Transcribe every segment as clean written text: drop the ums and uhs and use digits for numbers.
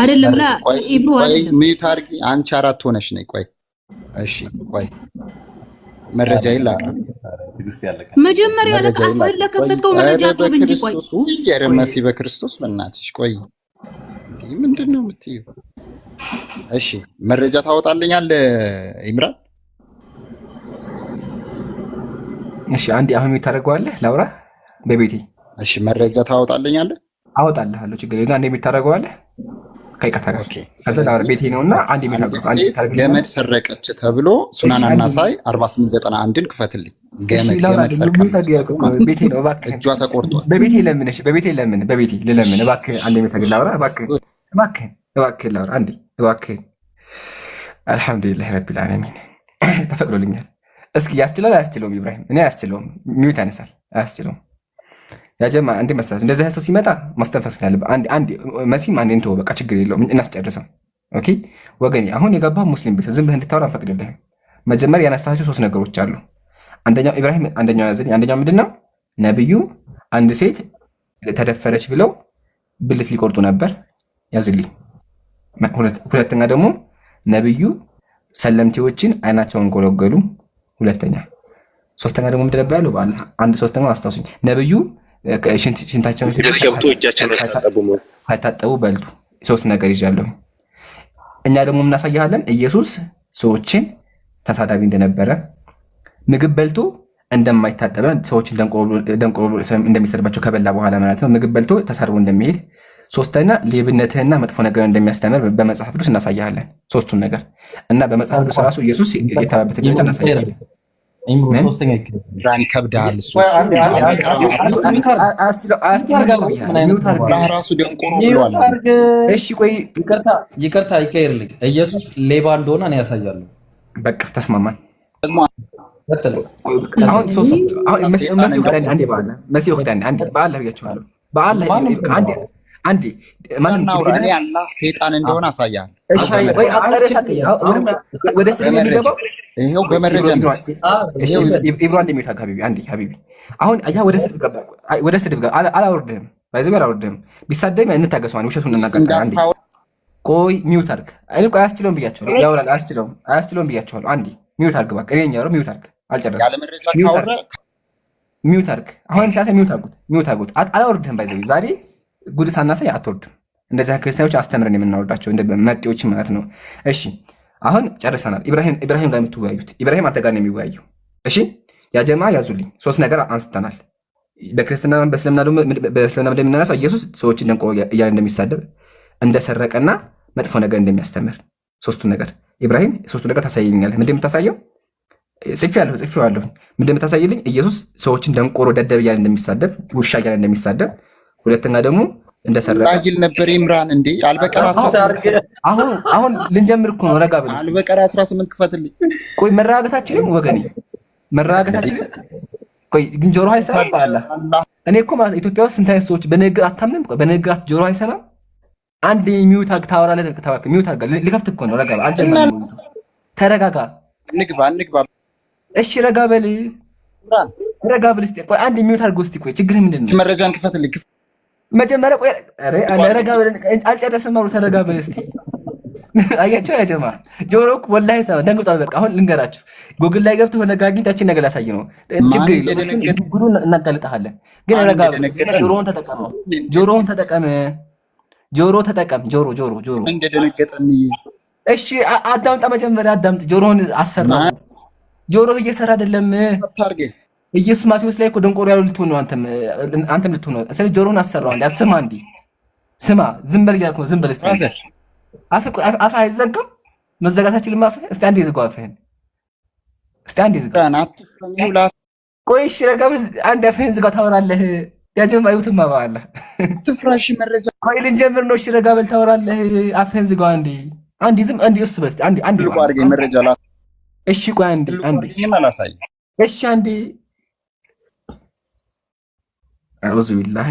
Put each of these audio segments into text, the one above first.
አይደለም ላ ኢብሮ አይደለም ሚዩት አድርጊ። አንቺ አራት ሆነሽ ነይ። ቆይ እሺ፣ ቆይ መረጃ ይላቀም። መጀመሪያ ለካፈል ለከፈተው መረጃ አቅርብ እንጂ። ቆይ የረመሲ በክርስቶስ በእናትሽ ቆይ፣ እንዴ ምንድነው የምትይው? እሺ መረጃ ታወጣልኛለህ ኢምራን? እሺ አንዴ አሁን የምታደርገዋለህ ላውራ በቤቴ። እሺ መረጃ ታወጣልኛለህ? አወጣልሃለሁ፣ ችግር የለም። አንዴ የምታደርገዋለህ ከይቅርታ ጋር ከዛ ላውራ ቤቴ ነውና አንዴ የምታደርገው ገመድ ሰረቀች ተብሎ ሱናን አናሳይ 4891ን ክፈትልኝ። ገመድ ሰረቀች ቤቴ ነው እባክህ፣ እጇ ተቆርጧል። በቤቴ ለምን? እሺ በቤቴ ለምን? በቤቴ ልለምን እባክህ፣ አንዴ የምታደርገው ላውራ እባክህ ላውራ አንዴ እባክህ። አልሐምዱሊላህ ረቢል ዓለሚን ተፈቅዶልኛል። እስኪ ያስችላል አያስችለውም? ኢብራሂም እኔ አያስችለውም። ሚዩት ያነሳል አያስችለውም። ያጀማ እንዴ መሰረት እንደዚህ ሰው ሲመጣ ማስተንፈስ ያለብህ አንድ መሲም አንዴ እንተው በቃ ችግር የለውም እናስጨርሰው። ኦኬ ወገኔ፣ አሁን የገባህ ሙስሊም ቤት ዝም ብለህ እንድታወራ አንፈቅድልህም። መጀመሪያ ያነሳቸው 3 ነገሮች አሉ። አንደኛው ኢብራሂም አንደኛው ያዘኝ። አንደኛው ምንድነው? ነብዩ አንድ ሴት ተደፈረች ብለው ብልት ሊቆርጡ ነበር፣ ያዝልኝ። ሁለተኛ ደግሞ ነብዩ ሰለምቴዎችን አይናቸውን ጎለገሉ፣ ሁለተኛ። ሶስተኛ ደግሞ ምንድን ነበር ያለው? በአላህ አንድ ሶስተኛ አስታውሱኝ። ነብዩ ሽንታቸውን ሳይታጠቡ በልቱ። 3 ነገር ይዣለሁ። እኛ ደግሞ እናሳያለን ኢየሱስ ሰዎችን ተሳዳቢ እንደነበረ፣ ምግብ በልቶ እንደማይታጠበ፣ ሰዎችን ደንቆሮ እንደሚሰድባቸው ከበላ በኋላ ማለት ነው። ምግብ በልቶ ተሳድቦ እንደሚሄድ፣ ሶስተኛ ሌብነትህና መጥፎ ነገር እንደሚያስተምር በመጽሐፍ ቅዱስ እናሳያለን። 3ቱን ነገር እና በመጽሐፍ ቅዱስ ራሱ ኢየሱስ የተባበተ ደረጃ እናሳያለን። ሶስተኛ ይከብዳል። ራሱ ደንቆሮ ብሏል። እሺ ቆይ ይቅርታ ይቀይርልኝ። ኢየሱስ ሌባ እንደሆነ እኔ ያሳያለሁ። በቃ ተስማማን። አሁን መሲሁ አንዴ አላህ ሴጣን እንደሆነ አሳያለሁ። ወደ ስድብ የሚገባው ይኸው በመረጃ ነው። አሁን ወደ ስድብ ገባ። አላወርድህም፣ ባይዘው አላወርድህም። ቢሳደብ እንታገሰዋለን፣ ውሸቱን እናጋልጣለን። ቆይ ሚውት አድርግ። ቆይ አያስችለውም ብያቸዋለሁ። ያውራል፣ አያስችለውም ብያቸዋለሁ። አንዴ ሚውት አድርግ፣ በቃ እኔ ያለው ሚውት አድርግ። አልጨረስም። ሚውት አድርግ። አሁን ሲያሳይ ሚውት አድርጉት። አላወርድህም፣ ባይዘው ዛሬ ጉድ ሳናሳይ አትወርድም። እንደዚህ ክርስቲያኖች አስተምረን የምናወርዳቸው እንደ መጤዎች ማለት ነው። እሺ አሁን ጨርሰናል። ኢብራሂም ጋር የምትወያዩት ኢብራሂም አንተ ጋር ነው የሚወያየው። እሺ ያጀማ ያዙልኝ። 3 ነገር አንስተናል። በክርስትና በእስልምና እንደምናነሳው ኢየሱስ ሰዎችን ደንቆሮ እያለ እንደሚሳደብ እንደሰረቀና መጥፎ ነገር እንደሚያስተምር 3ቱ ነገር ኢብራሂም 3ቱ ነገር ታሳየኛለህ። ምንድን የምታሳየው? ጽፌዋለሁ። ምንድን የምታሳይልኝ? ኢየሱስ ሰዎችን ደንቆሮ ደደብ እያለ እንደሚሳደብ፣ ውሻ እያለ እንደሚሳደብ፣ ሁለተኛ ደግሞ እንደሰረቀ ላይል ነበር ኢምራን። እንዴ አልበቀራ 18 አሁን ልንጀምር እኮ ነው። ረጋ በል። አልበቀራ 18 ክፈትልኝ። ቆይ መረጋጋታችንን ወገኔ ቆይ ግን ጆሮ አይሰማም ባላ። እኔ እኮ ማለት ኢትዮጵያ ውስጥ ስንት አይነት ሰዎች በንግግር አታምንም? በንግግር ጆሮ አይሰማም። አንድ ሚውት ታወራለህ። ሚውት አድርጋ ልከፍት እኮ ነው። ረጋ በል። አልጀመረም። ተረጋጋ። እንግባ። እሺ ረጋ በል። እስኪ ቆይ አንድ ሚውት አድርጎ እስኪ ቆይ ችግር ምንድን ነው? መረጃን ክፈትልኝ መጀመሪያ። ቆይ ረጋ በል። አልጨረስም። ተረጋ በል እስኪ። አያቸው ያጀማ ጆሮ ወላሂ ሰማ ደንግጧል። በቃ አሁን ልንገራችሁ፣ ጉግል ላይ ገብተህ ሆነ ጋር አግኝታችን ነገር ላሳይ ነው። ችግር የለም ጉዱን እናጋልጣለን። ግን ረጋ በል። ጆሮውን ተጠቀም። ጆሮ እንደደነገጠን። እሺ አዳምጣ፣ መጀመሪያ አዳምጥ። ጆሮውን አሰራ። ጆሮ እየሰራ አይደለም። ኢየሱስ ማቴዎስ ላይ እኮ ደንቆሮ ያለው ልትሆን ነው። አንተም ልትሆን ነው። ስለዚህ ጆሮውን አሰራው። እንዴ አስማ፣ እንዴ ስማ። ዝም በል እያልኩ ነው። ዝም በል እስቲ። አፍ አይዘጋም። መዘጋታችን ማፈ እስቲ አንዴ ዝጋው አፍህን። እስቲ አንዴ ዝጋው። ቆይ እሺ ረጋ በል። አንዴ አፍህን ዝጋው። ታወራለህ። ያጀማ አይውትማ ባላ ትፍራሽ መረጃ። ቆይ ልንጀምር ነው። እሺ ረጋ በል። ታወራለህ። አፍህን ዝጋው። አንዴ ዝም እሱ በስቲ አንዴ አድርገኝ መረጃ ላ። እሺ ቆይ አንዴ ይመላሳይ። እሺ አንዴ አውዙ ቢላህ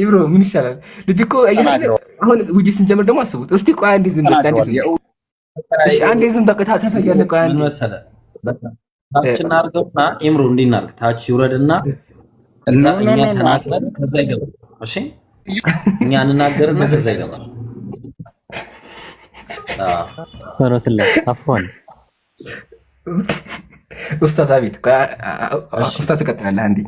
ኢብሮ ምን ይሻላል? ልጅ እኮ አሁን ውጪ ስንጀምር ደግሞ አስቡት እስቲ። ቆይ አንዴ ዝም በል። አንዴ ዝም በቃ ታፈያለህ። ቆይ አንዴ መሰለህ ታችና አድርገውና ኢምሮ እንዲናርግ ታች ይውረድና እኛ ተናግረን ከዛ ይገባ እሺ እኛ እንናገርና ከዛ ይገባል። ወራትላ አፍዋን ኡስታዝ አቤት ኡስታዝ ቀጥላለህ አንዴ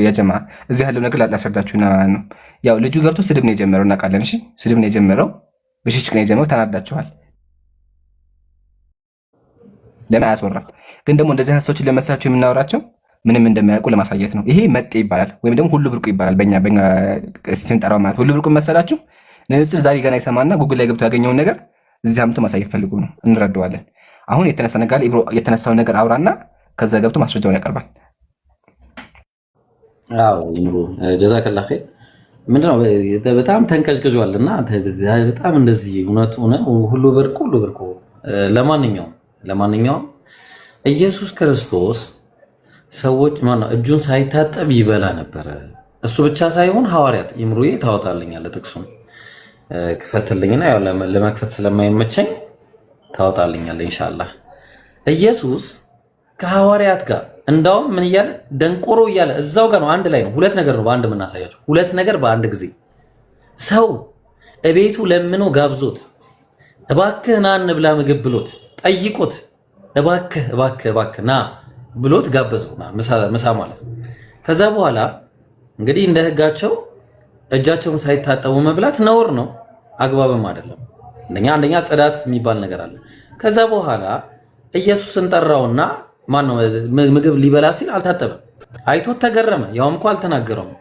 የጀማ እዚህ ያለው ነገር ላስረዳችሁና ነው። ያው ልጁ ገብቶ ስድብ ነው የጀመረው እናውቃለን። እሺ ስድብ ነው የጀመረው፣ ብሽሽቅ ነው የጀመረው። ተናዳችኋል። ለምን አያስወራም? ግን ደግሞ እንደዚህ አይነት ሰዎችን ለመሳቸው የምናወራቸው ምንም እንደማያውቁ ለማሳየት ነው። ይሄ መጤ ይባላል ወይም ደግሞ ሁሉ ብርቁ ይባላል። በእኛ ስንጠራው ማለት ሁሉ ብርቁ መሰላችሁ። ንጽጽር ዛሬ ገና ይሰማና ጉግል ላይ ገብቶ ያገኘውን ነገር እዚህ አምጥቶ ማሳየት ፈልጉ ነው፣ እንረዳዋለን። አሁን የተነሳው ነገር አውራና ከዛ ገብቶ ማስረጃውን ያቀርባል። አዎ ይምሩ ጀዛከላ ኸይር። ምንድነው በጣም ተንቀዥቅዟልና በጣም እንደዚህ እውነቱ ሁሉ ብርቁ ለማንኛውም ኢየሱስ ክርስቶስ ሰዎች ማነው እጁን ሳይታጠብ ይበላ ነበረ። እሱ ብቻ ሳይሆን ሐዋርያት ይምሩዬ ታወጣልኛለህ ጥቅሱን ክፈትልኝና ያው ለመክፈት ስለማይመቸኝ ታወጣልኛለህ ኢንሻአላህ። ኢየሱስ ከሐዋርያት ጋር እንዳውም ምን እያለ ደንቆሮ እያለ እዛው ጋር ነው። አንድ ላይ ነው። ሁለት ነገር ነው በአንድ የምናሳያቸው፣ ሁለት ነገር በአንድ ጊዜ። ሰው እቤቱ ለምኖ ጋብዞት እባክህ ና እንብላ ምግብ ብሎት ጠይቆት እባክህ ና ብሎት ጋበዘው ምሳ ማለት ነው። ከዛ በኋላ እንግዲህ እንደ ህጋቸው እጃቸውን ሳይታጠቡ መብላት ነውር ነው፣ አግባብም አይደለም። አንደኛ ጽዳት የሚባል ነገር አለ። ከዛ በኋላ ኢየሱስን ጠራውና ማነው ምግብ ሊበላ ሲል አልታጠበም። አይቶት ተገረመ። ያውም እኮ አልተናገረውም።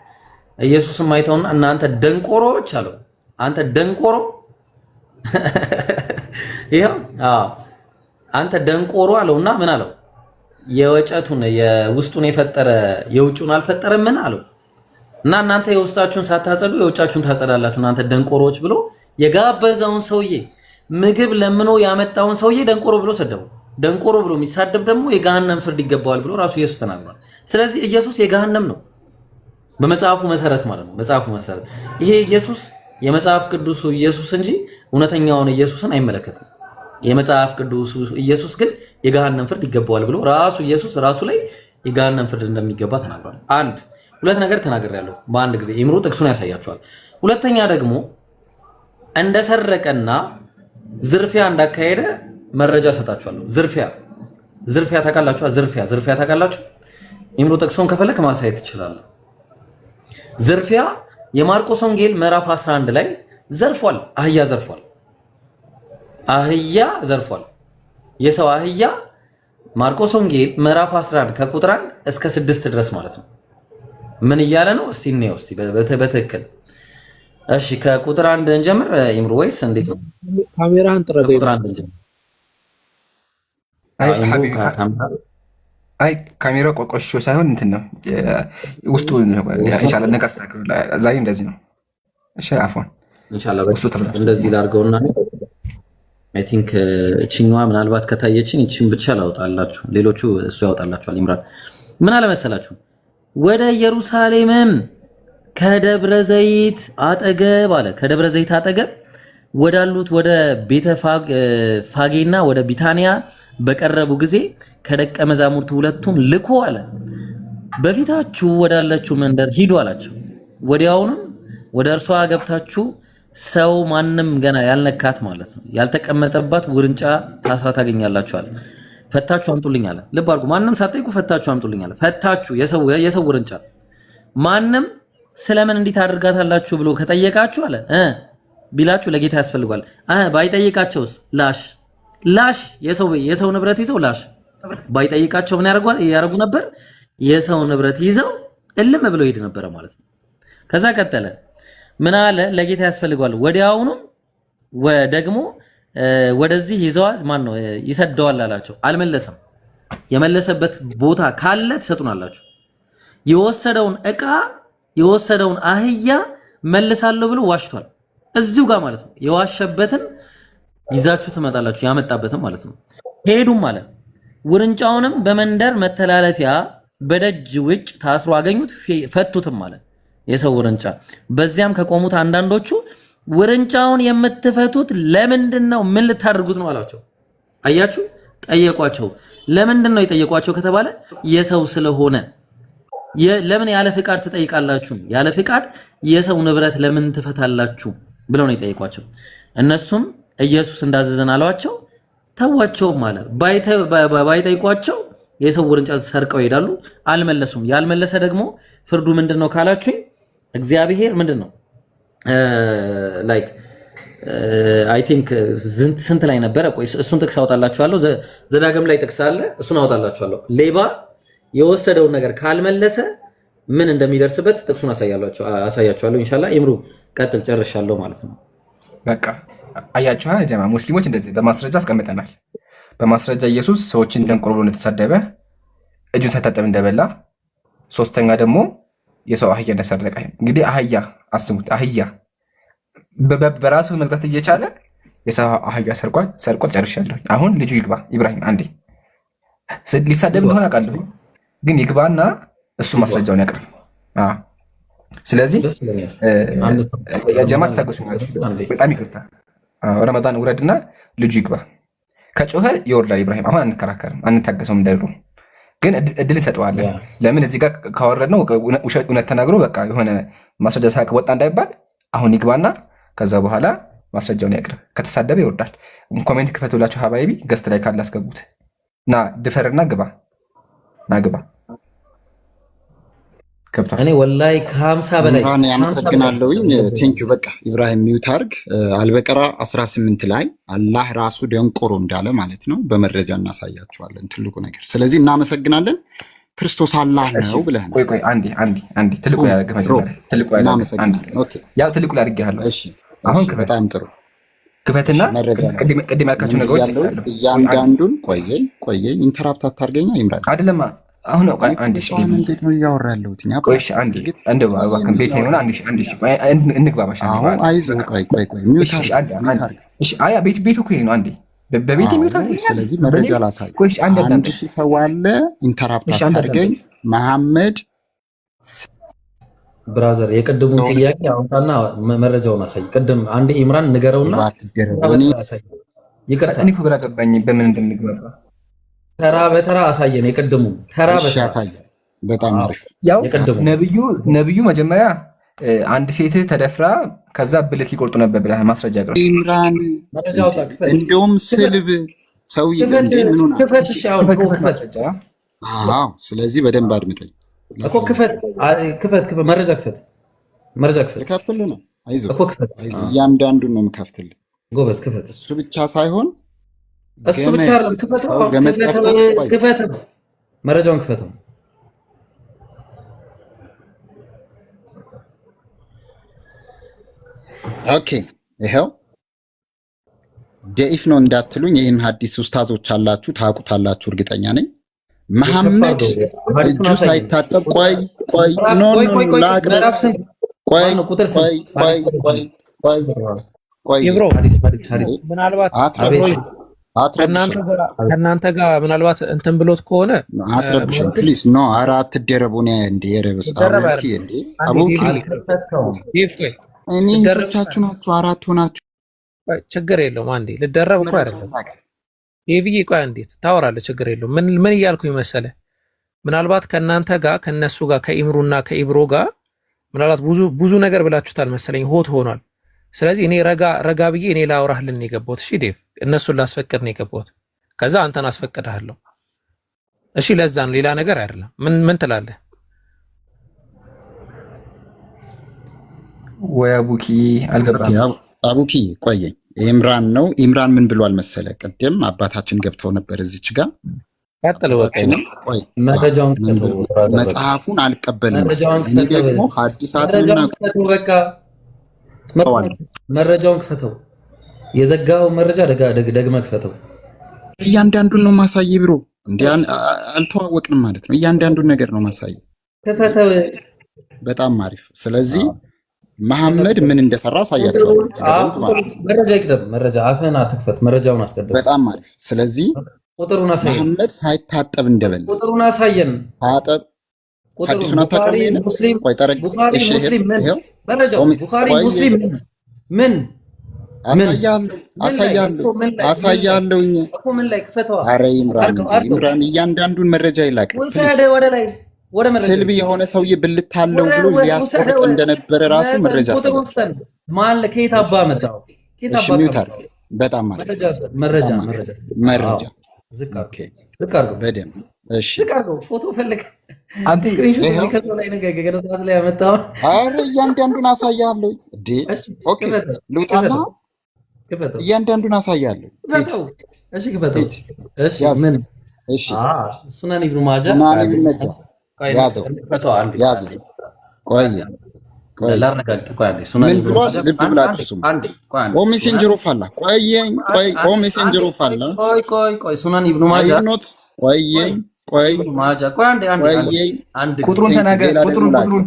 ኢየሱስም አይተውና እናንተ ደንቆሮዎች አለው። አንተ ደንቆሮ ይሄው አንተ ደንቆሮ አለውና ምን አለው? የወጨቱን የውስጡን የፈጠረ የውጭውን አልፈጠረም ምን አለው? እና እናንተ የውስጣችሁን ሳታጸዱ የውጫችሁን ታጸዳላችሁ እናንተ ደንቆሮዎች ብሎ የጋበዘውን ሰውዬ ምግብ ለምኖ ያመጣውን ሰውዬ ደንቆሮ ብሎ ሰደበው። ደንቆሮ ብሎ የሚሳደብ ደግሞ የገሃነም ፍርድ ይገባዋል ብሎ ራሱ ኢየሱስ ተናግሯል። ስለዚህ ኢየሱስ የገሃነም ነው በመጽሐፉ መሰረት ማለት ነው። መጽሐፉ መሰረት ይሄ ኢየሱስ የመጽሐፍ ቅዱሱ ኢየሱስ እንጂ እውነተኛውን ኢየሱስን አይመለከትም። የመጽሐፍ ቅዱሱ ኢየሱስ ግን የገሃነም ፍርድ ይገባዋል ብሎ ራሱ ኢየሱስ ራሱ ላይ የገሃነም ፍርድ እንደሚገባ ተናግሯል። ሁለት ነገር ተናግሬያለሁ በአንድ ጊዜ። ይምሩ ጥቅሱን ያሳያቸዋል። ሁለተኛ ደግሞ እንደሰረቀና ዝርፊያ እንዳካሄደ መረጃ ሰጣችኋለሁ። ዝርፊያ ታውቃላችሁ? ዝርፊያ ታውቃላችሁ? ይምሩ ጥቅሱን ከፈለክ ማሳየት ትችላለህ። ዝርፊያ የማርቆስ ወንጌል ምዕራፍ 11 ላይ ዘርፏል። አህያ ዘርፏል። የሰው አህያ ማርቆስ ወንጌል ምዕራፍ 11 ከቁጥር 1 እስከ 6 ድረስ ማለት ነው። ምን እያለ ነው? እስቲ እንየው እስቲ በትክክል። እሺ ከቁጥር 1 እንጀምር ይምሩ ወይስ እንዴት ነው? ካሜራን ጥረግ። ከቁጥር 1 እንጀምር። ካሜራው ቆቆሾ ሳይሆን እንትን ነው ውስጡ ኢንሻአላህ ነቀስ ታክሩ ዛሬ እንደዚህ ነው። እሺ አፎን ኢንሻአላህ እንደዚህ ላድርገውና አይ ቲንክ እቺኛዋ ምናልባት ከታየችን እቺን ብቻ ላውጣላችሁ፣ ሌሎቹ እሱ ያወጣላችኋል። ይምራን ምን አለ መሰላችሁ? ወደ ኢየሩሳሌምም ከደብረ ዘይት አጠገብ ወዳሉት ወደ ቤተ ፋጌና ወደ ቢታንያ በቀረቡ ጊዜ ከደቀ መዛሙርቱ ሁለቱን ልኮ አለ በፊታችሁ ወዳለችው መንደር ሂዱ አላቸው። ወዲያውኑም ወደ እርሷ ገብታችሁ ሰው ማንም ገና ያልነካት ማለት ነው ያልተቀመጠባት ውርንጫ ታስራ ታገኛላችሁ አለ። ፈታችሁ አምጡልኝ አለ። ልብ አድርጉ፣ ማንም ሳትጠይቁ ፈታችሁ አምጡልኝ አለ። ፈታችሁ የሰው ውርንጫ ማንም ስለምን እንዲህ ታደርጋታላችሁ ብሎ ከጠየቃችሁ አለ ቢላችሁ ለጌታ ያስፈልጓል። ባይጠይቃቸውስ ላሽ የሰው ንብረት ይዘው ላሽ ባይጠይቃቸው ምን ያደርጉ ነበር? የሰው ንብረት ይዘው እልም ብለው ሄድ ነበረ ማለት ነው። ከዛ ቀጠለ ምን አለ? ለጌታ ያስፈልጓል። ወዲያውኑም ደግሞ ወደዚህ ይዘዋል ማን ነው ይሰደዋል አላቸው። አልመለሰም። የመለሰበት ቦታ ካለ ትሰጡናላችሁ። የወሰደውን ዕቃ የወሰደውን አህያ መልሳለሁ ብሎ ዋሽቷል። እዚሁ ጋር ማለት ነው። የዋሸበትን ይዛችሁ ትመጣላችሁ፣ ያመጣበትን ማለት ነው። ሄዱም አለ። ውርንጫውንም በመንደር መተላለፊያ በደጅ ውጭ ታስሮ አገኙት፣ ፈቱትም አለ። የሰው ውርንጫ። በዚያም ከቆሙት አንዳንዶቹ ውርንጫውን የምትፈቱት ለምንድን ነው? ምን ልታደርጉት ነው አላቸው። አያችሁ፣ ጠየቋቸው። ለምንድን ነው የጠየቋቸው ከተባለ የሰው ስለሆነ። ለምን ያለ ፍቃድ ትጠይቃላችሁ? ያለ ፍቃድ የሰው ንብረት ለምን ትፈታላችሁ ብለው ነው የጠየቋቸው። እነሱም ኢየሱስ እንዳዘዘን አሏቸው። ተዋቸውም አለ። ባይጠይቋቸው የሰው ውርንጫ ሰርቀው ይሄዳሉ። አልመለሱም። ያልመለሰ ደግሞ ፍርዱ ምንድነው ካላችሁኝ እግዚአብሔር ምንድነው ላይክ አይ ቲንክ ስንት ላይ ነበረ? ቆይ እሱን ጥቅስ አውጣላችኋለሁ። ዘዳግም ላይ ጥቅስ አለ፣ እሱን አውጣላችኋለሁ። ሌባ የወሰደውን ነገር ካልመለሰ ምን እንደሚደርስበት ጥቅሱን አሳያችኋለሁ ኢንሻአላህ። ኢምሩ ቀጥል፣ ጨርሻለሁ ማለት ነው። በቃ አያችኋ ጀማ ሙስሊሞች እንደዚህ በማስረጃ አስቀምጠናል። በማስረጃ ኢየሱስ ሰዎችን ደንቆሮ ብሎ እንደተሳደበ፣ እጁን ሳይታጠብ እንደበላ፣ ሶስተኛ ደግሞ የሰው አህያ እንደሰረቀ። እንግዲህ አህያ አስቡት፣ አህያ በራሱ መግዛት እየቻለ የሰው አህያ ሰርቋል። ጨርሻለሁ። አሁን ልጁ ይግባ። ኢብራሂም አንዴ ሊሳደብ እንደሆነ አውቃለሁ፣ ግን ይግባና እሱ ማስረጃውን ያቅርብ። ስለዚህ ጀማት ታገሱ። በጣም ይቅርታ፣ ረመዳን ውረድና ልጁ ይግባ። ከጮኸ ይወርዳል ኢብራሂም። አሁን አንከራከርም፣ አንታገሰውም። እንደሩ ግን እድል እንሰጠዋለን። ለምን እዚህ ጋር ካወረድነው እውነት ተናግሮ በቃ የሆነ ማስረጃ ሳያቅ ወጣ እንዳይባል አሁን ይግባና ከዛ በኋላ ማስረጃውን ያቅርብ። ከተሳደበ ይወርዳል። ኮሜንት ክፈቱላችሁ ሀባይቢ፣ ገስት ላይ ካለ አስገቡት። ና ድፈርና ግባ፣ ና ግባ። እኔ ወላሂ ከ50 በላይ ያመሰግናለሁኝ። ቴንኪው። በቃ ኢብራሂም ሚውት አድርግ። አልበቀራ 18 ላይ አላህ ራሱ ደንቆሮ እንዳለ ማለት ነው በመረጃ እናሳያቸዋለን። ትልቁ ነገር። ስለዚህ እናመሰግናለን። ክርስቶስ አላህ ነው ብለህ ነው። ቆይ አንዴ ትልቁ ያደርገህ መጀመሪያ ትልቁ ያደርገህ። እሺ አሁን በጣም ጥሩ ክፈትና ቅድም ያልካቸው ነገሮች እያንዳንዱን ቆየኝ ኢንተራፕት አታርገኛ ይምራል አይደለም። አሁን አንዴ እንዴት ነው እያወራ ያለሁት? ቆይሽ አንዴ እንደው አባከን ቤት ነው። አንዴ እንግባባሽ። አይዞህ ቆይ ሚውት አድርግ። እሺ አያ ቤቱ እኮ ይሄ ነው። አንዴ በቤት ሚውት አድርግ። ስለዚህ መረጃ ላሳይ። አንድ ሺህ ሰው አለ። ኢንተራፕት አታርገኝ መሐመድ ብራዘር። የቅድሙን ጥያቄ አውጣና መረጃውን አሳይ። ቅድም አንዴ ኢምራን ንገረውና ይቅርታ እኔ እኮ ግራ ገባኝ በምን እንደምንግባባ። ተራ በተራ አሳየን። የቅድሙ ተራ በተራ አሳየን። በጣም አሪፍ። ያው ነብዩ መጀመሪያ አንድ ሴት ተደፍራ ከዛ ብልት ሊቆርጡ ነበር ብለህ ማስረጃ ያቀርብ። ኢምራን እንደውም ስልብ ሰው ክፈት። እሺ አሁን ክፈት። አዎ ስለዚህ በደንብ አድምጠኝ እኮ ክፈት። መረጃ ክፈት። ልከፍትልህ ነው። አይዞህ እኮ ክፈት። እያንዳንዱን ነው የምከፍትልህ። ጎበዝ ክፈት። እሱ ብቻ ሳይሆን እሱ ብቻ አይደለም። ክፈት። መረጃውን ክፈተው። ኦኬ ይሄው ደኢፍ ነው እንዳትሉኝ። ይህን ሐዲስ ኡስታዞች አላችሁ ታውቁታላችሁ፣ እርግጠኛ ነኝ። መሐመድ እጁ ሳይታጠብ ቆይ ኖ ላቅርብ። ቆይ ይብሮ ምናልባት ከእናንተ ጋር ምናልባት እንትን ብሎት ከሆነ አትረብሽኝ ፕሊዝ። ኖ ኧረ አትደረቡ። እኔ እህቶቻችሁ ናችሁ፣ አራት ሆናችሁ ችግር የለውም። አንዴ ልደረብ እኮ አይደለም ይብዬ። ቆይ እንዴት ታወራለህ? ችግር የለውም። ምን እያልኩኝ መሰለህ? ምናልባት ከእናንተ ጋር ከእነሱ ጋር ከኢምሩና ከኢብሮ ጋር ምናልባት ብዙ ነገር ብላችሁታል መሰለኝ፣ ሆት ሆኗል። ስለዚህ እኔ ረጋ ብዬ እኔ ላውራህልን ነው የገባሁት። እሺ ዴቭ፣ እነሱን ላስፈቅድ ነው የገባሁት። ከዛ አንተን አስፈቅድሃለሁ። እሺ ለዛ ነው፣ ሌላ ነገር አይደለም። ምን ትላለህ? ወይ አቡኪ አልገባም። አቡኪ ቆየኝ። ኢምራን ነው። ኢምራን ምን ብሏል መሰለ? ቅድም አባታችን ገብተው ነበር እዚች ጋር። ቀጥል። መጽሐፉን አልቀበልም እኔ ደግሞ ሐዲሳትና በቃ መረጃውን ክፈተው። የዘጋው መረጃ ደግመህ ክፈተው። እያንዳንዱን ነው ማሳይ ብሮ። እንዴ አልተዋወቅንም ማለት ነው። እያንዳንዱን ነገር ነው ማሳይ። ክፈተው። በጣም አሪፍ። ስለዚህ መሐመድ ምን እንደሰራ አሳያችኋለሁ። መረጃ ይቅደም። መረጃ አፍህን አትክፈት። መረጃውን አስቀድም። በጣም አሪፍ። ስለዚህ ቁጥሩን አሳየን። መሐመድ ሳይታጠብ እንደበል ቁጥሩን አሳየን። ታጠብ። ሐዲሱን አታቀርም። ሙስሊም ቆይ ጠረቅ። እሺ ሙስሊም ምን መረጃው ቡኻሪ ሙስሊም ምን አሳያለሁኝ እኮ ምን ላይ ክፈተዋ። ኧረ ኢምራን እያንዳንዱን መረጃ ይላክ። ወደ ላይ ወደ መረጃ ስልብ የሆነ ሰውዬ ብልታለው ብሎ ሊያስቆርጥ እንደነበረ ራሱ መረጃ ሰጥቷል። ማን ከየት አባ መጣው? ከየት አባ ሚውታር በጣም ማለት መረጃ ዝቅ ኦኬ ዝቅ አድርገው በደንብ እሺ፣ ዝቅ አድርገው ፎቶ ፈልግ አንተ ስክሪንሾት እዚህ ከሰው ላይ ነገር ገገረታት ላይ ያመጣው። አረ እያንዳንዱን አሳያለሁ እንዴ። ኦኬ ልውጣና እያንዳንዱን አሳያለሁ። ክፈተው። እሺ ክፈተው። እሺ ምን? እሺ ሱናን ኢብኑ ማጃ ያዘው ያዘው። ቆይ ላረጋግጥ። ቆይ አንዴ ሱናን ኢብኑ ማጃ ልብ ብላችሁ ስሙ። ኦ ሜሴንጀር ኦፍ አላህ ቆየኝ። ቆይ ኦ ሜሴንጀር ኦፍ አላህ ቆይ ሱናን ኢብኑ ማጃ ኖት ቆየኝ። ቆይ ማጃ ቆይ አንዴ ቁጥሩን ተናገር። ቁጥሩን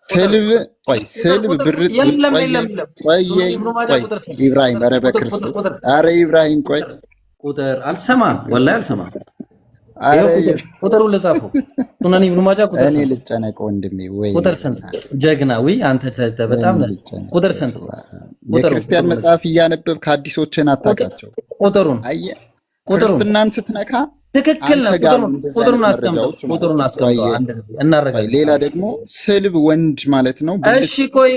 ስልብ ቆይ ስልብ ብርት ቆይ ኢብራሂም ኧረ በክርስቶስ ኧረ ኢብራሂም ቆይ ቁጥር አልሰማም፣ ወላሂ አልሰማም። ቁጥሩን ልጻፈው። ሱናን ኢብኑ ማጃ ቁጥር እኔ ልጨነቅ ወንድሜ ወይ ቁጥር ስንት? ጀግናዊ አንተ በጣም ቁጥር ስንት? የክርስቲያን መጽሐፍ እያነበብክ አዲሶችን አታውቃቸው። ቁጥሩን ክርስትናን ስትነካ ትክክል ነው። ቁጥሩን አስቀምጠው። እናረጋግጥ። ሌላ ደግሞ ስልብ ወንድ ማለት ነው። እሺ ቆይ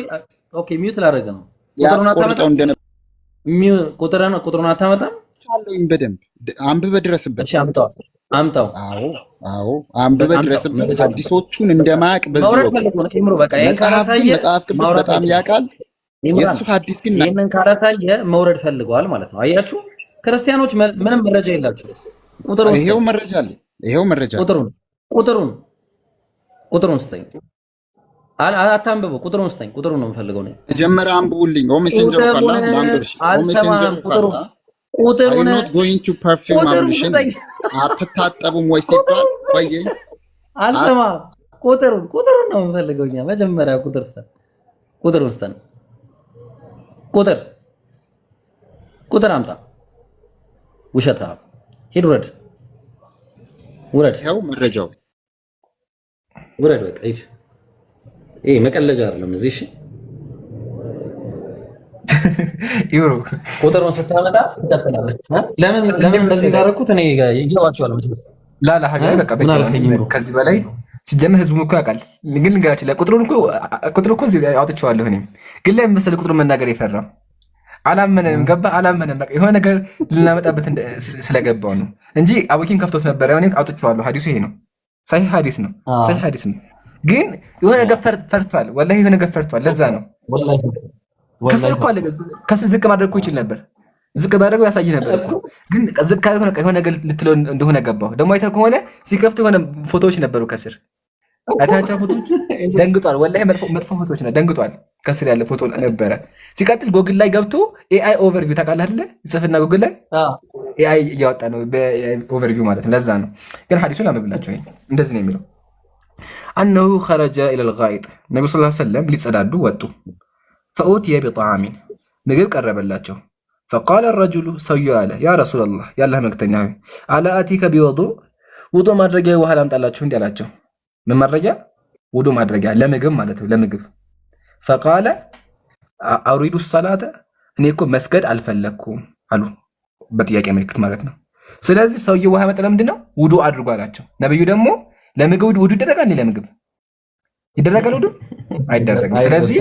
ኦኬ ሚውት ላደርግ ነው። ቁጥሩን አታመጣም? በደንብ አንብበህ ድረስበት። እሺ አምጣው። አዎ አንብበህ ድረስበት። አዲሶቹን እንደማያውቅ በዚህ መጽሐፍ ቅዱስ በጣም ያውቃል። የእሱ ሐዲስ ግን ይህንን ካላሳየ መውረድ ፈልገዋል ማለት ነው። አያችሁ ክርስቲያኖች ምንም መረጃ የላችሁ። ይሄው መረጃ አለ። ይሄው መረጃ ቁጥሩን ስጠኝ። አታንብበው። ቁጥሩን ስጠኝ። ቁጥሩን ነው የምፈልገው ነው። መጀመሪያ አንብቡልኝ። ኦ ሜሴንጀር ፋላ ማንበብሽ ኦ ሜሴንጀር ፋላ ቁጥሩን not going to perfume ambition አትታጠቡም ወይ ሲባል ቆይ አልሰማም። ቁጥሩን ነው የምፈልገው እኛ መጀመሪያ ቁጥሩን ስጠን። ቁጥር አምጣ። ውሸታ ሂድ ውረድ። ያው መረጃው ውረድ። በቃ ሂድ። ይሄ መቀለጃ አይደለም እዚህ። እሺ ይሩ ቁጥሩን ስታመጣ ትቀጥላለህ። ለምን እንደዚህ እንዳደረኩት እኔ ይገባቸዋል መሰለኝ። ላላ ሀገር በቃ ከዚህ በላይ ሲጀምር ህዝቡ እኮ ያውቃል። ግን ልንገራችን ቁጥሩ እኮ አውጥቼዋለሁ። እኔም ግን ለምን መሰለህ ቁጥሩን መናገር የፈራው አላመነንም። አላመነንም። በቃ የሆነ ነገር ልናመጣበት ስለገባው ነው እንጂ አቡኪም ከፍቶት ነበር። ያው እኔ አውጥቼዋለሁ። ሐዲሱ ይሄ ነው። ሰሂህ ሐዲስ ነው። ግን የሆነ ነገር ፈርቷል። ወላሂ የሆነ ነገር ፈርቷል። ለዛ ነው ከስር እኮ አለ። ከስር ዝቅ ማድረግ እኮ ይችል ነበር። ዝቅ ማድረግ ያሳይ ነበር። ግን ዝቅ ካልሆነ የሆነ ነገር ልትለው እንደሆነ ገባው። ደግሞ አይተህ ከሆነ ሲከፍት የሆነ ፎቶዎች ነበሩ ከስር። አይታቸው ፎቶዎች ደንግጧል። ወላሂ መጥፎ ፎቶዎች ነው። ደንግጧል። ከስር ያለ ፎቶ ነበረ። ሲቀጥል ጎግል ላይ ገብቶ ኤአይ ኦቨርቪው ታውቃለህ አይደለ? ይጽፍና ጎግል ላይ ኤአይ እያወጣ ነው በኦቨርቪው ማለት ነው። ለዛ ነው። ግን ሐዲሱን ላምብላችሁ እንደዚህ ነው የሚለው አነሁ ኸረጀ ኢለል ጋኢጥ ነብዩ ሰለላሁ ዐለይሂ ወሰለም ሊጸዳዱ ወጡ። ፈኡትየ ቢጣዓሚን ምግብ ቀረበላቸው። ፈቃለ ረጁሉ ሰውየው አለ ያ ረሱላላህ የአላህ መልክተኛ ሆይ አላ አቲከ ቢወዱእ ውዱእ ማድረጊያ ውሃ ላምጣላችሁ እንዲህ አላቸው። ምን ማድረጊያ? ውዱእ ማድረጊያ ለምግብ ማለት ነው። ለምግብ ፈቃለ አውሪዱ ሰላተ እኔ እኮ መስገድ አልፈለኩም አሉ። በጥያቄ ምልክት ማለት ነው። ስለዚህ ሰውየው ውሃ መጠለ ምንድን ነው? ውዱእ አድርጎ አላቸው። ነብዩ ደግሞ ለምግብ ውዱእ ይደረጋል? ለምግብ ይደረጋል? ውዱእ አይደረግም። ስለዚህ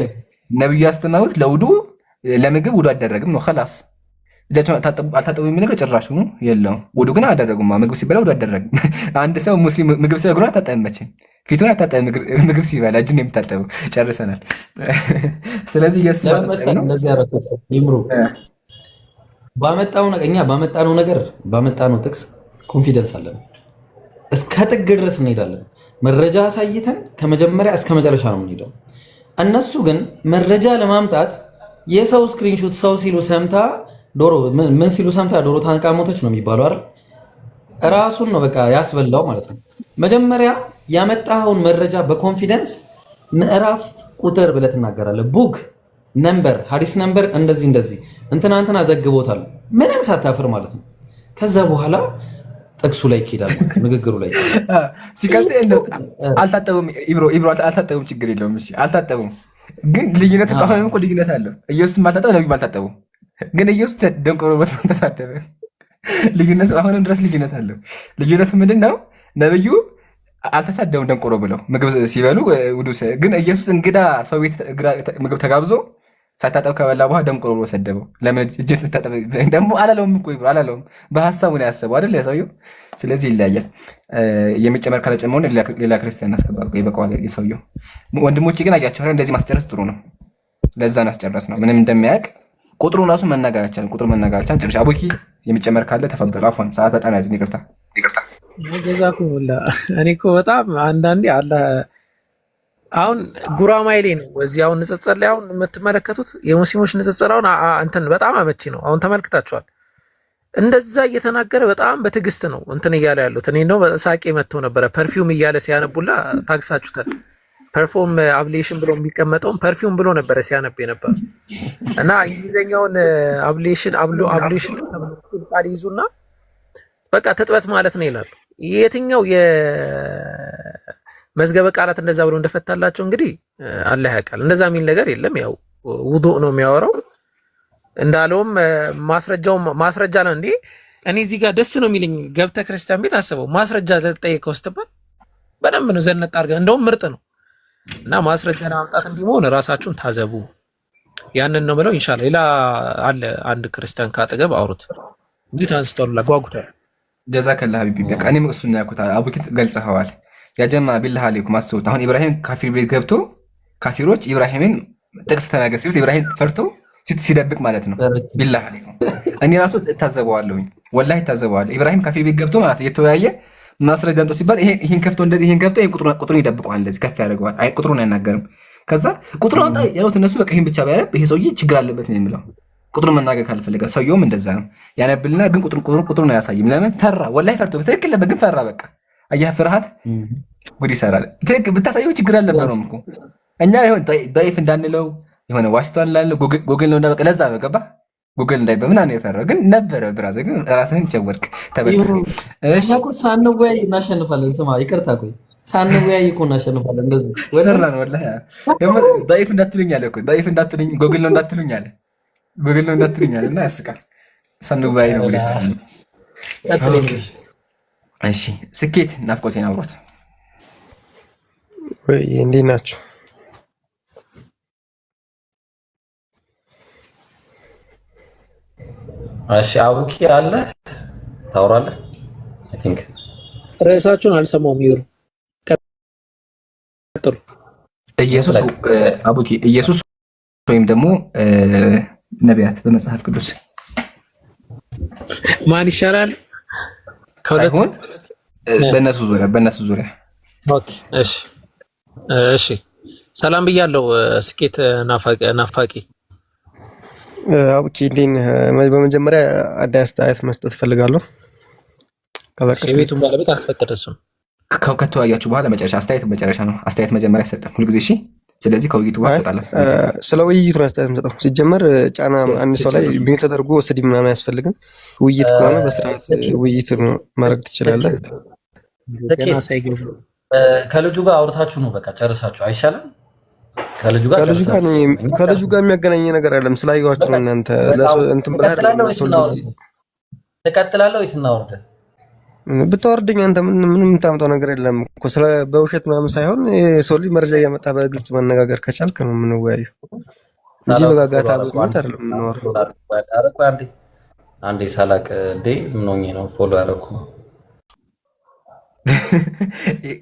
ነብዩ ያስተማሩት ለውዱእ ለምግብ ውዱእ አይደረግም ነው። خلاص እጃቸው አልታጠቡ የሚለው ጭራሹ የለውም። ውዱእ ግን አደረጉማ። ምግብ ሲበላ ውዱእ አይደረግም። አንድ ሰው ሙስሊም ምግብ ሲበላ እግሩን አታጠብም፣ መቼም ፊቱን አታጠብም። ምግብ ሲበላ እጁን የምታጠበው ጨርሰናል። ስለዚህ እንደዚህ ያረኩት ይምሩ እኛ ባመጣነው ጥቅስ ኮንፊደንስ አለን። እስከ ጥግ ድረስ እንሄዳለን። መረጃ አሳይተን ከመጀመሪያ እስከ መጨረሻ ነው የምንሄደው። እነሱ ግን መረጃ ለማምጣት የሰው ስክሪንሾት ሰው ሲሉ ሰምታ ዶሮ ምን ሲሉ ሰምታ ዶሮ ታንቃ ሞተች ነው የሚባለው አይደል? ራሱን ነው በቃ ያስበላው ማለት ነው። መጀመሪያ ያመጣኸውን መረጃ በኮንፊደንስ ምዕራፍ ቁጥር ብለህ ትናገራለህ። ቡክ ነምበር፣ ሐዲስ ነምበር እንደዚህ እንትና ዘግቦታል ምንም ሳታፍር ማለት ነው። ከዛ በኋላ ጥቅሱ ላይ ይሄዳል፣ ንግግሩ ላይ ሲቀጥል አልታጠቡም። ኢብሮ አልታጠቡም፣ ችግር የለውም። እሺ አልታጠቡም፣ ግን ልዩነት ከሆነም እኮ ልዩነት አለው። ኢየሱስ አልታጠቡ፣ ነብዩ አልታጠቡም። ግን ኢየሱስ ደንቆሮ ተሳደበ። ልዩነት አሁንም ድረስ ልዩነት አለው። ልዩነቱ ምንድነው? ነብዩ አልተሳደቡም ደንቆሮ ብለው ምግብ ሲበሉ ግን ኢየሱስ እንግዳ ሰው ቤት ምግብ ተጋብዞ ሳታጠብ ከበላ በኋላ ደንቆሮ ብሎ ሰደበው። ለምን እጅን ታጠብ ደግሞ አላለውም እኮ ይብሮ አላለውም። በሐሳቡ ነው ያሰበው አይደል ያሰውየው። ስለዚህ ይለያያል። የሚጨመር ካለጨመው ሌላ ክርስቲያን አስገባው ይበቃዋል የሰውየው። ወንድሞቼ ግን አያቸው እንደዚህ ማስጨረስ ጥሩ ነው። ለዛ አስጨረስ ነው ምንም እንደሚያውቅ ቁጥሩን ራሱ መናገር አይቻልም። ቁጥሩ መናገር አይቻልም። ጭራሽ አቡኪ የሚጨመር ካለ ተፈضل አፎን ሰዓት በጣም ያዝን። ይቅርታ ጀዛኩሙላ። እኔ እኮ በጣም አንዳንዴ አለ አሁን ጉራማይሌ ነው እዚህ አሁን ንጽጽር ላይ አሁን የምትመለከቱት የሙስሊሞች ንጽጽር አሁን እንትን በጣም አመቺ ነው። አሁን ተመልክታችኋል። እንደዛ እየተናገረ በጣም በትዕግስት ነው እንትን እያለ ያሉት። እኔ ነው ሳቄ መጥተው ነበረ ፐርፊውም እያለ ሲያነቡላ ታግሳችሁታል። ፐርፎርም አብሌሽን ብሎ የሚቀመጠውን ፐርፊውም ብሎ ነበረ ሲያነብ ነበር። እና እንግሊዘኛውን አብሌሽን ቃል ይዙና በቃ ትጥበት ማለት ነው ይላሉ። የትኛው የመዝገበ ቃላት እንደዛ ብሎ እንደፈታላቸው እንግዲህ አላህ ያውቃል። እንደዛ የሚል ነገር የለም። ያው ውዱእ ነው የሚያወራው እንዳለውም ማስረጃ ነው እንዴ። እኔ እዚህ ጋር ደስ ነው የሚለኝ ገብተ ክርስቲያን ቤት አስበው ማስረጃ ተጠየቀው ስትባል በደንብ ነው ዘነጥ አድርገህ እንደውም ምርጥ ነው። እና ማስረጃ ለማምጣት እንዲሆን ራሳችሁን ታዘቡ። ያንን ነው ብለው ኢንሻአላህ። ሌላ አለ አንድ ክርስቲያን ካጠገብ አውሩት እንዴት አንስተውላ ጓጉታል። ጀዛከላህ ሀቢቢ በቃ እኔም እሱን ያልኩት አቡኪት ገልጸኸዋል። ያጀማ ቢላህ አለይኩም አስተውት። አሁን ኢብራሂም ካፊር ቤት ገብቶ ካፊሮች ኢብራሂምን ጥቅስ ተናገር ሲሉት ኢብራሂም ፈርቶ ሲደብቅ ማለት ነው። ቢላህ አለይኩም እኔ ራሱ እታዘበዋለሁኝ፣ ወላሂ እታዘበዋለሁ። ኢብራሂም ካፊር ቤት ገብቶ ማለት እየተወያየ ማስረጃ አምጡ ሲባል ይሄን ከፍቶ እንደዚህ ይሄን ከፍቶ ቁጥሩን ይደብቀዋል፣ እንደዚህ ከፍ ያደርገዋል። አይ ቁጥሩን አይናገርም። ከዛ ቁጥሩን አምጣ ያሉት እነሱ በቃ ይሄን ብቻ ባያነብ ይሄ ሰውዬ ችግር አለበት ነው የሚለው። ቁጥሩን መናገር ካልፈለገ ሰውየውም እንደዛ ነው ያነብልና፣ ግን ቁጥሩን አያሳይም። ለምን ፈራ? ወላሂ ፈርቶ በትክክል ነበር፣ ግን ፈራ። በቃ አያህ ፍርሃት ጉድ ይሰራል። ትክክል ብታሳየው ችግር አልነበረውም እኮ እኛ ይሁን ዳይፍ እንዳንለው የሆነ ዋሽቷል ላለ ጉግል ነው እንደበቃ ለዛ ነው ገባ ጉግል እንዳይ በምን ነው የፈራው? ግን ነበረ ብራዘር፣ ግን ራስህን ቸወርክ ተበልክ። እሺ ሳንወያይ እናሸንፋለን። ስማ ይቅርታ ቆይ ሳንወያይ እኮ እናሸንፋለን። እንደዚህ ወደራ ነው ወላሂ። ደግሞ ዳይፍ እንዳትሉኝ አለ እኮ ዳይፍ እንዳትሉኝ ጉግል ነው እንዳትሉኝ አለ ጉግል ነው እንዳትሉኝ አለ እና ያስቃል። ሳንወያይ ነው ወደ ሳን። እሺ ስኬት ናፍቆቴን አብሮት ወይ እንዴት ናችሁ? እሺ አቡኪ አለ ታወራለህ። አይ ቲንክ ርዕሳችሁን አልሰማሁም። ይሩ ቀጥሉ። ኢየሱስ አቡኪ ኢየሱስ ወይም ደግሞ ነቢያት በመጽሐፍ ቅዱስ ማን ይሻላል? ሳይሆን በእነሱ ዙሪያ ኦኬ እሺ እሺ። ሰላም ብያለሁ። ስኬት ናፋቂ አቡኪ እንዴት ነህ? በመጀመሪያ አስተያየት መስጠት እፈልጋለሁ። የቤቱን ባለቤት አስፈቅድ። እሱም ከተወያያችሁ በኋላ መጨረሻ መጨረሻ ነው። አስተያየት መጀመሪያ አይሰጥም ሁልጊዜ። እሺ ስለዚህ ከውይይቱ በኋላ እሰጣለሁ። ስለ ውይይቱ ነው አስተያየት የምሰጠው። ሲጀመር ጫና አንድ ሰው ላይ ቢዩ ተደርጎ ስድብ ምናምን አያስፈልግም። ውይይት ከሆነ በስርዓት ውይይት ማድረግ ትችላለህ። ከልጁ ጋር አውርታችሁ ነው በቃ ጨርሳችሁ አይሻልም? ከልጁ ጋር የሚያገናኝ ነገር አይደለም። ስላየኋችሁ ነው እናንተ እንትን ብለህ ትቀጥላለህ ወይስ እናወርድ? ብታወርድኝ አንተ ምንም የምታመጣው ነገር የለም እኮ ስለ በውሸት ምናምን ሳይሆን የሰው ልጅ መረጃ እያመጣ በግልጽ መነጋገር ከቻልክ ነው የምንወያየው እንጂ በጋጋታ በግልጽ አይደለም የምናወራው። አንዴ ሳላቅ እንዴ ምን ሆኜ ነው ፎሎ ያደረኩ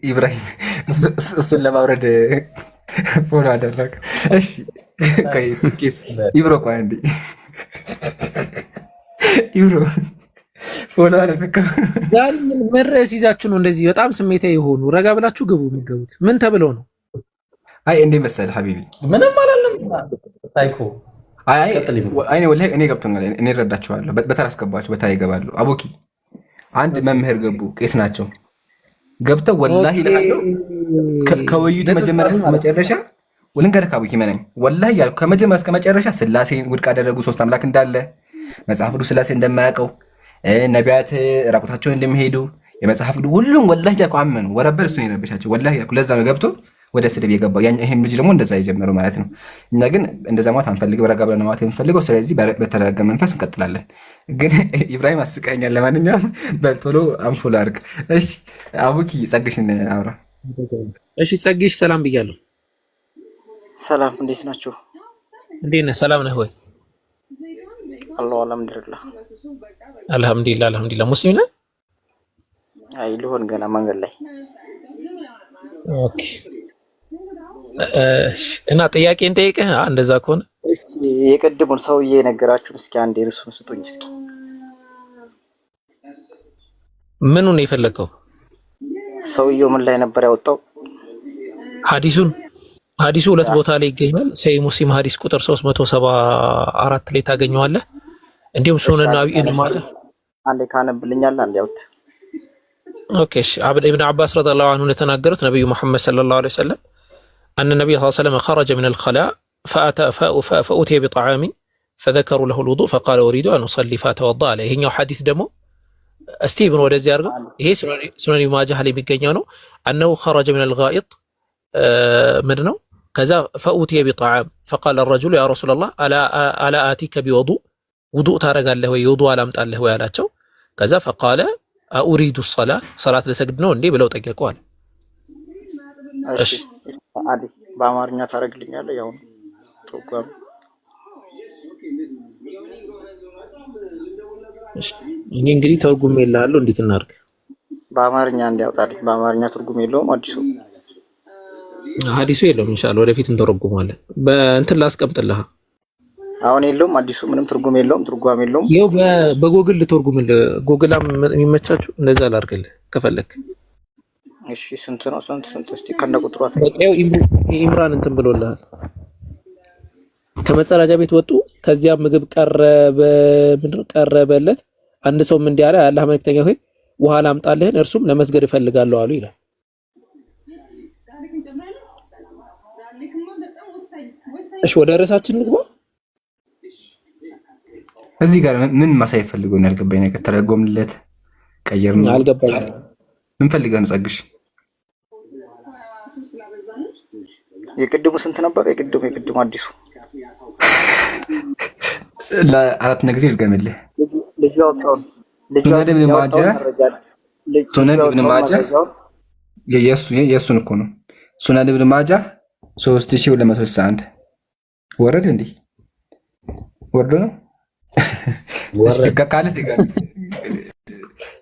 ኢብራሂም እሱን ለማውረድ ፎሎ አደረግ። እሺ ቆይ ስኬት ኢብሮ ቆይ አንዴ ኢብሮ ፎሎ አደረግ። ዛሬ ምን መረስ ይዛችሁ ነው እንደዚህ በጣም ስሜታዊ የሆኑ? ረጋ ብላችሁ ግቡ። የሚገቡት ምን ተብለው ነው? አይ እንዴ መሰለህ ሀቢቢ ምንም አላለም ታይኮ አይ ወላሂ እኔ ገብቶኛል። እኔ እረዳቸዋለሁ። በተራ አስገባቸው፣ በተራ ይገባሉ። አቡኪ አንድ መምህር ገቡ፣ ቄስ ናቸው። ገብተው ወላሂ እልሃለሁ ከውይይቱ መጀመሪያ እስከ መጨረሻ ወልንገርህ አቡኪ መነኝ ወላሂ ያልኩ ከመጀመሪያ እስከ መጨረሻ ስላሴን ውድቅ አደረጉ። ሶስት አምላክ እንዳለ መጽሐፍ ቅዱስ ስላሴ እንደማያውቀው ነቢያት ራቁታቸውን እንደሚሄዱ የመጽሐፍ ቅዱስ ሁሉም ወላሂ ያልኩ አመኑ። ወረበር እሱ ነው የረበሻቸው ወላሂ ያልኩ። ለዛ ነው ገብቶ ወደ ስድብ የገባው። ይሄም ልጅ ደግሞ እንደዛ የጀመረው ማለት ነው። እኛ ግን እንደዛ ማለት አንፈልግም፣ ረጋ ብለን ማለት የምንፈልገው። ስለዚህ በተረጋጋ መንፈስ እንቀጥላለን። ግን ኢብራሂም አስቀኛል። ለማንኛውም በልቶሎ አንፎሎ አድርግ። እሺ አቡኪ ጸግሽን አውራ። እሺ ጸግሽ ሰላም ብያለሁ። ሰላም እንዴት ናችሁ? እንዴት ነህ? ሰላም ነህ ወይ? አላህ አልሐምዱሊላህ። አልሐምዱሊላህ። ሙስሊም ነህ? አይ ልሆን ገና መንገድ ላይ። ኦኬ እና ጥያቄን ጠይቀህ እንደዛ ከሆነ እሺ የቀድሙን ሰውዬ ነገራችሁን እስኪ አንዴ እርሱን ስጡኝ እስኪ። ምኑን ነው የፈለከው? ሰውየው ምን ላይ ነበር ያወጣው ሐዲሱን? ሐዲሱ ሁለት ቦታ ላይ ይገኛል። ሰይ ሙስሊም ሐዲስ ቁጥር 374 ላይ ታገኘዋለህ። እንዲሁም ሱነን ኢብኑ ማጃህ አንዴ ካነብልኛል አንዴ ያውጣ። ኦኬ እሺ ኢብኑ አባስ ረዲየላሁ ዐንሁ ለተናገሩት ነብዩ መሐመድ ሰለላሁ ዐለይሂ ወሰለም أن النبي صلى الله عليه وسلم خرج من الخلاء فأتي بطعام فذكروا له الوضوء فقال أريد أن أصلي فتوضأ عليه. ይሄኛው ሐዲስ ደግሞ እስቲ ብን ወደዚህ አድርገው። ይሄ ሱነን ኢብኑ ማጃህ ላይ የሚገኘው ነው። أنه خرج من الغائط ምንድነው? ከዛ فأتي بطعام فقال الرجل يا رسول الله ألا آتيك بوضوء ውዱእ ታረጋለህ ወይ ውዱእ አላምጣለህ ወይ አላቸው። ከዛ فقال أريد الصلاة ሰላት ለሰግድ ነው እንዴ ብለው ጠየቁዋል። እሺ አዲ በአማርኛ ታረግልኛለህ? ያው ተቋም እኔ እንግዲህ ተርጉም የላለሁ እንዴት እናድርግ? በአማርኛ እንዲያውጣልኝ። በአማርኛ ትርጉም የለውም ሐዲሱ የለውም። ኢንሻአላህ ወደፊት እንተረጉማለን። በእንትን ላስቀምጥልህ። አሁን የለውም ሐዲሱ ምንም ትርጉም የለውም፣ ትርጓሜ የለውም። ይኸው በጎግል ልተርጉምልህ። ጎግላም የሚመቻችሁ እንደዛ ላድርግልህ ከፈለክ። እሺ ስንት ነው? ስንት እስቲ ከነ ቁጥሩ አሳይ። በቃው ኢምራን እንትን ብሎልሃል። ከመጸዳጃ ቤት ወጡ። ከዚያ ምግብ ቀረበለት። አንድ ሰው ምን እንዲህ አለ፣ አላህ መልእክተኛ ሆይ ውሃ ላምጣልህን፣ እርሱም ለመስገድ እፈልጋለሁ አሉ ይላል። እሺ ወደ ርዕሳችን እንግባ። እዚህ ጋር ምን ማሳየት ፈልገው ነው ያልገባኝ ነገር? ተረጎምለት ቀየር ነው አልገባኝ። ምን ፈልገህ ነው ጸግሽ? የቅድሙ ስንት ነበር? የቅድሙ አዲሱ ለአራተኛ ጊዜ ልገምልህ። ልጅ ያወጣው ሱነን ኢብኑ ማጃህ የእሱን እኮ ነው። ሱነን ኢብኑ ማጃህ 3261 ወረደ እንዴ? ወርዶ ነው ካለት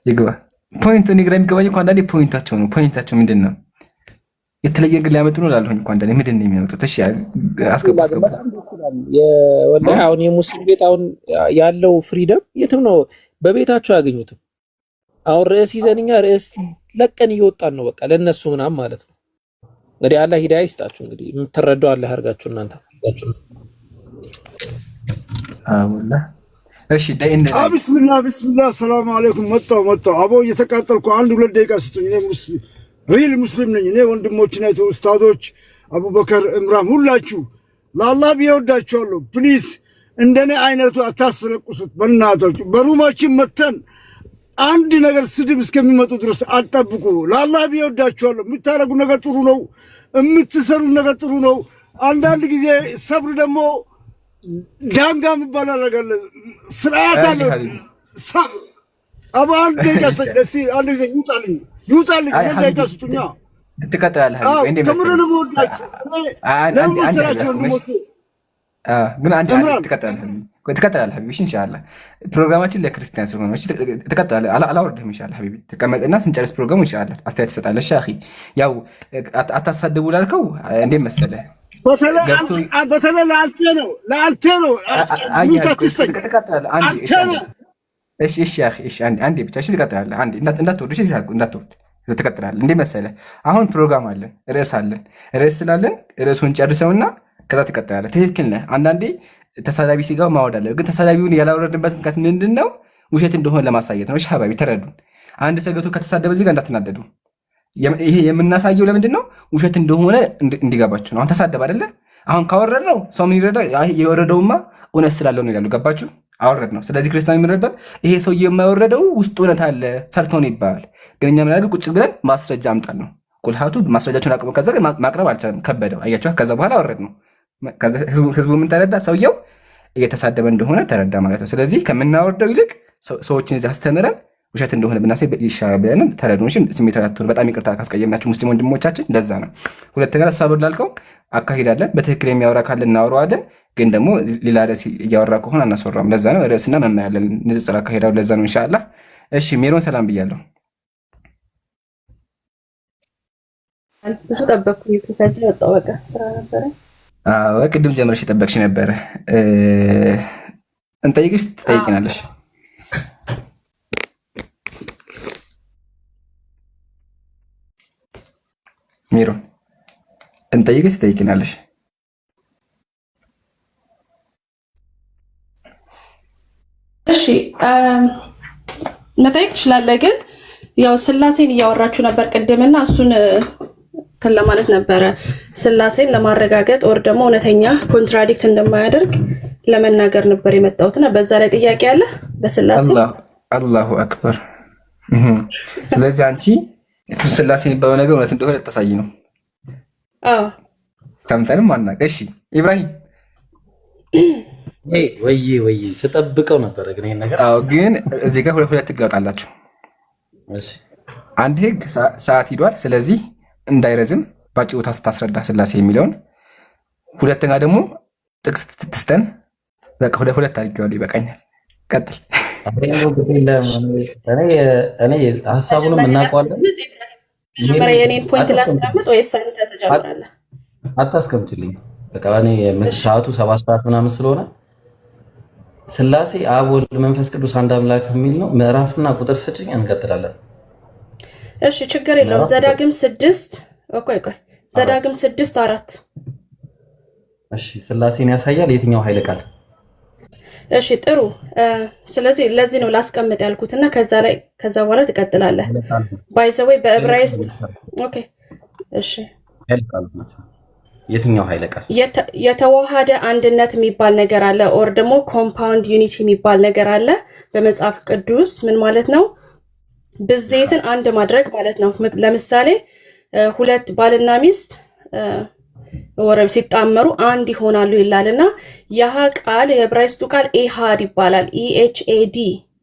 ይግባ። ፖይንቱ እኔ ግራ የሚገባኝ እኮ አንዳንዴ ፖይንታቸው ነው። ፖይንታቸው ምንድን ነው? የተለየ ግን ሊያመጡ ነው ላልሆኝ እኮ አንዳንዴ ምንድን ነው የሚያመጡት? እሺ አስገባ። ወላሂ አሁን የሙስሊም ቤት አሁን ያለው ፍሪደም የትም ነው፣ በቤታቸው አያገኙትም። አሁን ርዕስ ይዘንኛ ርዕስ ለቀን እየወጣን ነው በቃ ለነሱ ምናምን ማለት ነው። እንግዲህ አላህ ሂዳያ ይስጣችሁ። እንግዲህ የምትረዳው አላህ ያርጋችሁ እናንተ አርጋችሁ። አውላ እሺ ቢስሚላህ ሰላም አለይኩም። መጣው አቦ እየተቃጠልኩ አንድ ሁለት ደቂቃ ስጡኝ። እኔ ሪል ሙስሊም ነኝ። እኔ ወንድሞችና ኡስታዞች አቡበከር እምራም ሁላችሁ ለአላህ ቢወዳችኋለሁ። ፕሊዝ እንደኔ አይነቱ አታስለቅሱት በእናታችሁ። በሩማችን መተን አንድ ነገር ስድብ እስከሚመጡ ድረስ አጠብቁ። ለአላህ ቢወዳችኋለሁ። የምታረጉ ነገር ጥሩ ነው፣ የምትሰሩት ነገር ጥሩ ነው። አንዳንድ ጊዜ ሰብር ደግሞ ዳንጋ የሚባል ነገር ስርዓት አለ። ሰብር አባ አንድ ደቂቃ እስቲ አንድ ጊዜ ይውጣልኝ አንድ ደቂቃ ስጡኛ። ትቀጥላለህ እንዴ? ከምንም ወዳችሁ ለምን መሰላችሁ ወንድሞቼ? ግን አንድ ትቀጥላለህ ሀቢቢ። ኢንሻአላህ ፕሮግራማችን ለክርስቲያን ስለሆነ እሺ፣ ትቀጥላለህ። አላወርድህም ኢንሻአላህ ሀቢቢ። ተቀመጥና ስንጨርስ ፕሮግራሙ ኢንሻአላህ አስተያየት ትሰጣለህ። እሺ አኺ፣ ያው አታሳድቡ ላልከው እንዴት መሰለህ፣ በተለይ ለአንተ ነው። እሺ አኺ፣ እሺ አንዴ ብቻ እሺ፣ ትቀጥላለህ። አንዴ እንዳትወርድ፣ እሺ እንዳትወርድ ትቀጥላለህ። እንዴት መሰለህ፣ አሁን ፕሮግራም አለን፣ ርዕስ ስላለን ርዕሱን ጨርሰውና ከዛ ትቀጥላለህ። ትክክል ነህ። አንዳንዴ ተሳዳቢ ሲጋው ማወድ አለ። ግን ተሳዳቢውን ያላወረድንበት ምክንያት ምንድን ነው? ውሸት እንደሆነ ለማሳየት ነው። እሺ ሀባቢ ተረዱን። አንድ ሰው ገብቶ ከተሳደበ እዚህ ጋር እንዳትናደዱ። ይሄ የምናሳየው ለምንድን ነው? ውሸት እንደሆነ እንዲገባችሁ ነው። አሁን ተሳደብ አይደለ? አሁን ካወረድ ነው ሰው ምን ይረዳ? የወረደውማ እውነት ስላለው ነው ይላሉ። ገባችሁ? አወረድ ነው። ስለዚህ ክርስቲያን የሚረዳል ይሄ ሰው የማይወረደው ውስጥ እውነት አለ ፈርቶ ነው ይባላል። ግን እኛ ምን ቁጭ ብለን ማስረጃ አምጣል ነው። ቁልሃቱ ማስረጃቸውን አቅርቦ ከዛ ማቅረብ አልቻለም፣ ከበደው። አያችሁ፣ ከዛ በኋላ አወረድ ነው። ከዛ ህዝቡ ምን ተረዳ? ሰውየው እየተሳደበ እንደሆነ ተረዳ ማለት ነው። ስለዚህ ከምናወርደው ይልቅ ሰዎችን እዚህ አስተምረን ውሸት እንደሆነ ብናሳይ ይሻላል ብለን ተረዱን። ስሜታዊ አትሁኑ። በጣም ይቅርታ ካስቀየምናችሁ ሙስሊም ወንድሞቻችን፣ ለዛ ነው። ሁለተኛ ሰብር ላልከው አካሂዳለን። በትክክል የሚያወራ ካለ እናወራዋለን፣ ግን ደግሞ ሌላ ርዕስ እያወራ ከሆነ አናስወራም። ለዛ ነው ርዕስና መመሪያ ያለን ንጽጽር አካሂዳው። ለዛ ነው ኢንሻአላህ። እሺ ሜሮን ሰላም ብያለሁ። ብዙ ጠበቅኩኝ። ከዛ ወጣሁ። በቃ ስራ ነበረ። አዎ ቅድም ጀምረሽ የጠበቅሽ ነበረ። እንጠይቅሽ ትጠይቂናለሽ። ሜሮን እንጠይቅሽ ትጠይቂናለሽ። እሺ መጠየቅ ትችላለህ። ግን ያው ስላሴን እያወራችሁ ነበር ቅድምና እሱን ለማለት ነበረ። ስላሴን ለማረጋገጥ ወር ደግሞ እውነተኛ ኮንትራዲክት እንደማያደርግ ለመናገር ነበር የመጣሁትና በዛ ላይ ጥያቄ አለ በስላሴ። አላሁ አክበር። ስለዚህ አንቺ ስላሴ የሚባለው ነገር እውነት እንደሆነ ልታሳይ ነው። አዎ ሰምተንም አናውቅ። እሺ ኢብራሂም ወይ ስጠብቀው ነበረ ግን ይሄን ነገር። አዎ ግን እዚህ ጋር ሁለት ህግ ላውጣላችሁ። እሺ አንድ ህግ ሰዓት ሂዷል፣ ስለዚህ እንዳይረዝም ባጭሩ ታስረዳ ስላሴ የሚለውን። ሁለተኛ ደግሞ ጥቅስ ትስተን በቃ ሁለት አድርጌዋለሁ፣ ይበቃኛል። ቀጥል። እኔ ሀሳቡንም እናውቀዋለን። መጀመሪያ የኔን ፖይንት ላስቀምጥ ወይስ አንተ ተጀምራለህ? አታስቀምጭልኝ። በቃ እኔ ሰዓቱ 7 ሰዓት ምናምን ስለሆነ ስላሴ አብ ወልድ መንፈስ ቅዱስ አንድ አምላክ የሚል ነው። ምዕራፍና ቁጥር ስጭኝ፣ እንቀጥላለን። እሺ ችግር የለውም። ዘዳግም 6 ቆይ ዘዳግም 6:4 እሺ ስላሴን ያሳያል። የትኛው ኃይለ ቃል? እሺ ጥሩ። ስለዚህ ለዚህ ነው ላስቀምጥ ያልኩትና ከዛ በኋላ ትቀጥላለህ። ባይ ዘ ወይ በዕብራይስጥ ኦኬ። እሺ የትኛው ኃይለ ቃል? የተዋሃደ አንድነት የሚባል ነገር አለ፣ ኦር ደግሞ ኮምፓውንድ ዩኒቲ የሚባል ነገር አለ በመጽሐፍ ቅዱስ። ምን ማለት ነው? ብዜትን አንድ ማድረግ ማለት ነው። ለምሳሌ ሁለት ባልና ሚስት ወረብ ሲጣመሩ አንድ ይሆናሉ ይላልና ያህ ቃል የዕብራይስጡ ቃል ኤሃድ ይባላል። ኢኤችኤዲ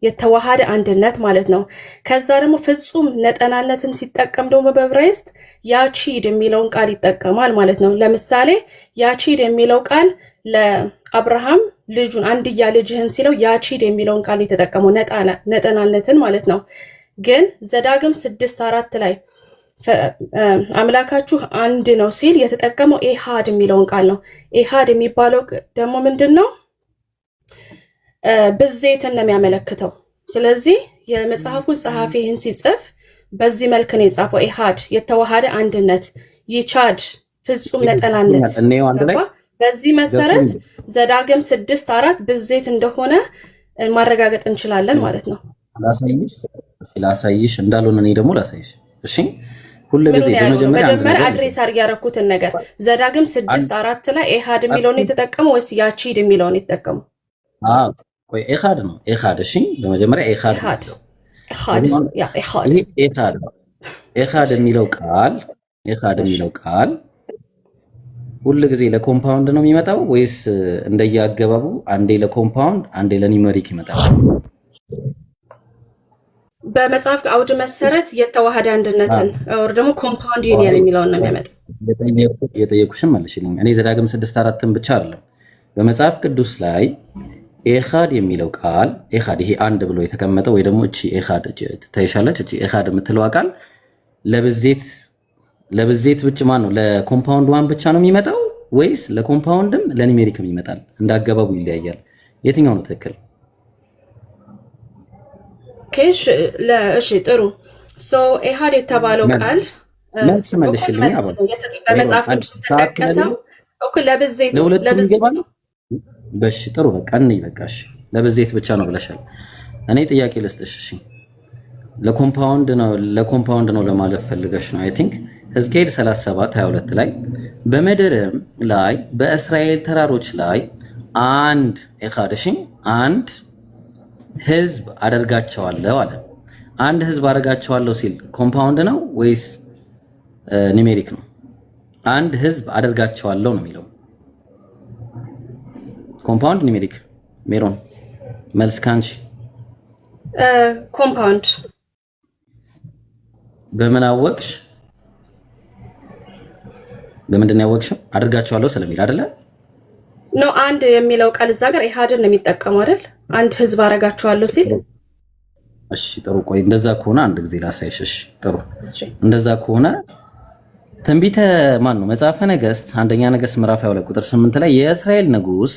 የተዋሃደ አንድነት ማለት ነው። ከዛ ደግሞ ፍጹም ነጠናነትን ሲጠቀም ደግሞ በዕብራይስጥ ያቺድ የሚለውን ቃል ይጠቀማል ማለት ነው። ለምሳሌ ያቺድ የሚለው ቃል ለአብርሃም ልጁን አንድያ ልጅህን ሲለው ያቺድ የሚለውን ቃል የተጠቀመው ነጠናነትን ማለት ነው። ግን ዘዳግም 6:4 ላይ አምላካችሁ አንድ ነው ሲል የተጠቀመው ኤሃድ የሚለውን ቃል ነው። ኤሃድ የሚባለው ደግሞ ምንድን ነው? ብዜትን ነው የሚያመለክተው። ስለዚህ የመጽሐፉ ጸሐፊ ይህን ሲጽፍ በዚህ መልክ ነው የጻፈው። ኤሃድ የተዋሃደ አንድነት፣ ይቻድ ፍጹም ነጠላነት። በዚህ መሰረት ዘዳግም 6:4 ብዜት እንደሆነ ማረጋገጥ እንችላለን ማለት ነው። ላሳይሽ እንዳልሆነ እኔ ደግሞ ላሳይሽ። እሺ ሁሉ ጊዜ በመጀመሪያ አድሬስ አድርጌ ያደረኩትን ነገር ዘዳግም 6:4 ላይ ኤሃድ የሚለውን የተጠቀመው ወይስ ያቺድ የሚለውን የተጠቀመው? ቆይ ኤሃድ ነው። ኤሃድ እሺ፣ በመጀመሪያ ኤሃድ የሚለው ቃል ሁሉ ጊዜ ለኮምፓውንድ ነው የሚመጣው ወይስ እንደየአገባቡ አንዴ ለኮምፓውንድ አንዴ ለኒውመሪክ ይመጣል? በመጽሐፍ አውድ መሰረት የተዋሃደ አንድነትን ወር ደግሞ ኮምፓውንድ ዩኒየን የሚለውን ነው የሚያመጣው። የጠየቁሽን መልሽልኝ። እኔ ዘዳግም 6:4 ብቻ አይደለም በመጽሐፍ ቅዱስ ላይ ኤሃድ የሚለው ቃል ኤሃድ ይሄ አንድ ብሎ የተቀመጠው ወይ ደግሞ እቺ ኤሃድ ታይሻለች። እቺ ኤሃድ የምትለው ቃል ለብዜት ብቻ ማን ነው ለኮምፓውንድ ዋን ብቻ ነው የሚመጣው ወይስ ለኮምፓውንድም ለኒሜሪክም ይመጣል? እንዳገባቡ ይለያያል። የትኛው ነው ትክክል? እሺ ጥሩ። ኤሃድ የተባለው ቃል መልስ መልሽልኝ። በመጽሐፍ ቅዱስ ተጠቀሰው ለብዜት ነው። በሽ ጥሩ በቃ እኔ በቃሽ ለብዜት ብቻ ነው ብለሻል። እኔ ጥያቄ ልስጥሽ። እሺ ለኮምፓውንድ ነው ለማለት ፈልገሽ ነው። አይ ቲንክ ሕዝቅኤል 37:22 ላይ በምድርም ላይ በእስራኤል ተራሮች ላይ አንድ ኤሃድ እሺ አንድ ህዝብ አደርጋቸዋለሁ አለ። አንድ ህዝብ አደርጋቸዋለሁ ሲል ኮምፓውንድ ነው ወይስ ኒሜሪክ ነው። አንድ ህዝብ አደርጋቸዋለሁ ነው የሚለው። ኮምፓውንድ ኒሜሪክ። ሜሮን መልስ ካንቺ። ኮምፓውንድ። በምን አወቅሽ? በምንድን ነው ያወቅሽው? አደርጋቸዋለሁ ስለሚል አይደለ? ነው አንድ የሚለው ቃል እዛ ጋር ኢሃድን ነው የሚጠቀመው አይደል? አንድ ህዝብ አደርጋቸዋለሁ ሲል። እሺ ጥሩ። ቆይ እንደዛ ከሆነ አንድ ጊዜ ላሳይሽ። እሺ ጥሩ። እንደዛ ከሆነ ትንቢተ ማን ነው? መጽሐፈ ነገሥት አንደኛ ነገሥት ምዕራፍ 22 ቁጥር 8 ላይ የእስራኤል ንጉስ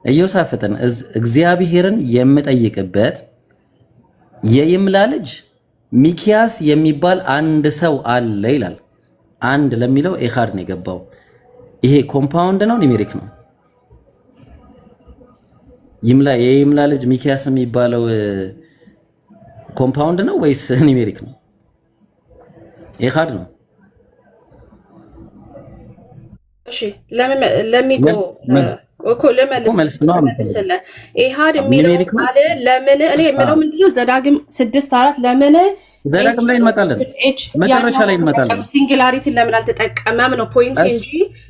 ኢዮሳፍጥን እግዚአብሔርን የምጠይቅበት የይምላ ልጅ ሚኪያስ የሚባል አንድ ሰው አለ ይላል። አንድ ለሚለው ኢሃድ ነው የገባው። ይሄ ኮምፓውንድ ነው ኒሜሪክ ነው? የይምላ ልጅ ሚኪያስ የሚባለው ኮምፓውንድ ነው ወይስ ኒሜሪክ ነው? ኢሃድ ነው። እሺ ለሚጎ እኮ ለመልስ ኢሃድ የሚለው ቃል ለምን እኔ የምለው ምንድነው ዘዳግም 6:4 ለምን ዘዳግም ላይ እንመጣለን፣ መጨረሻ ላይ እንመጣለን። ሲንጉላሪቲ ለምን አልተጠቀመም ነው ፖይንት እንጂ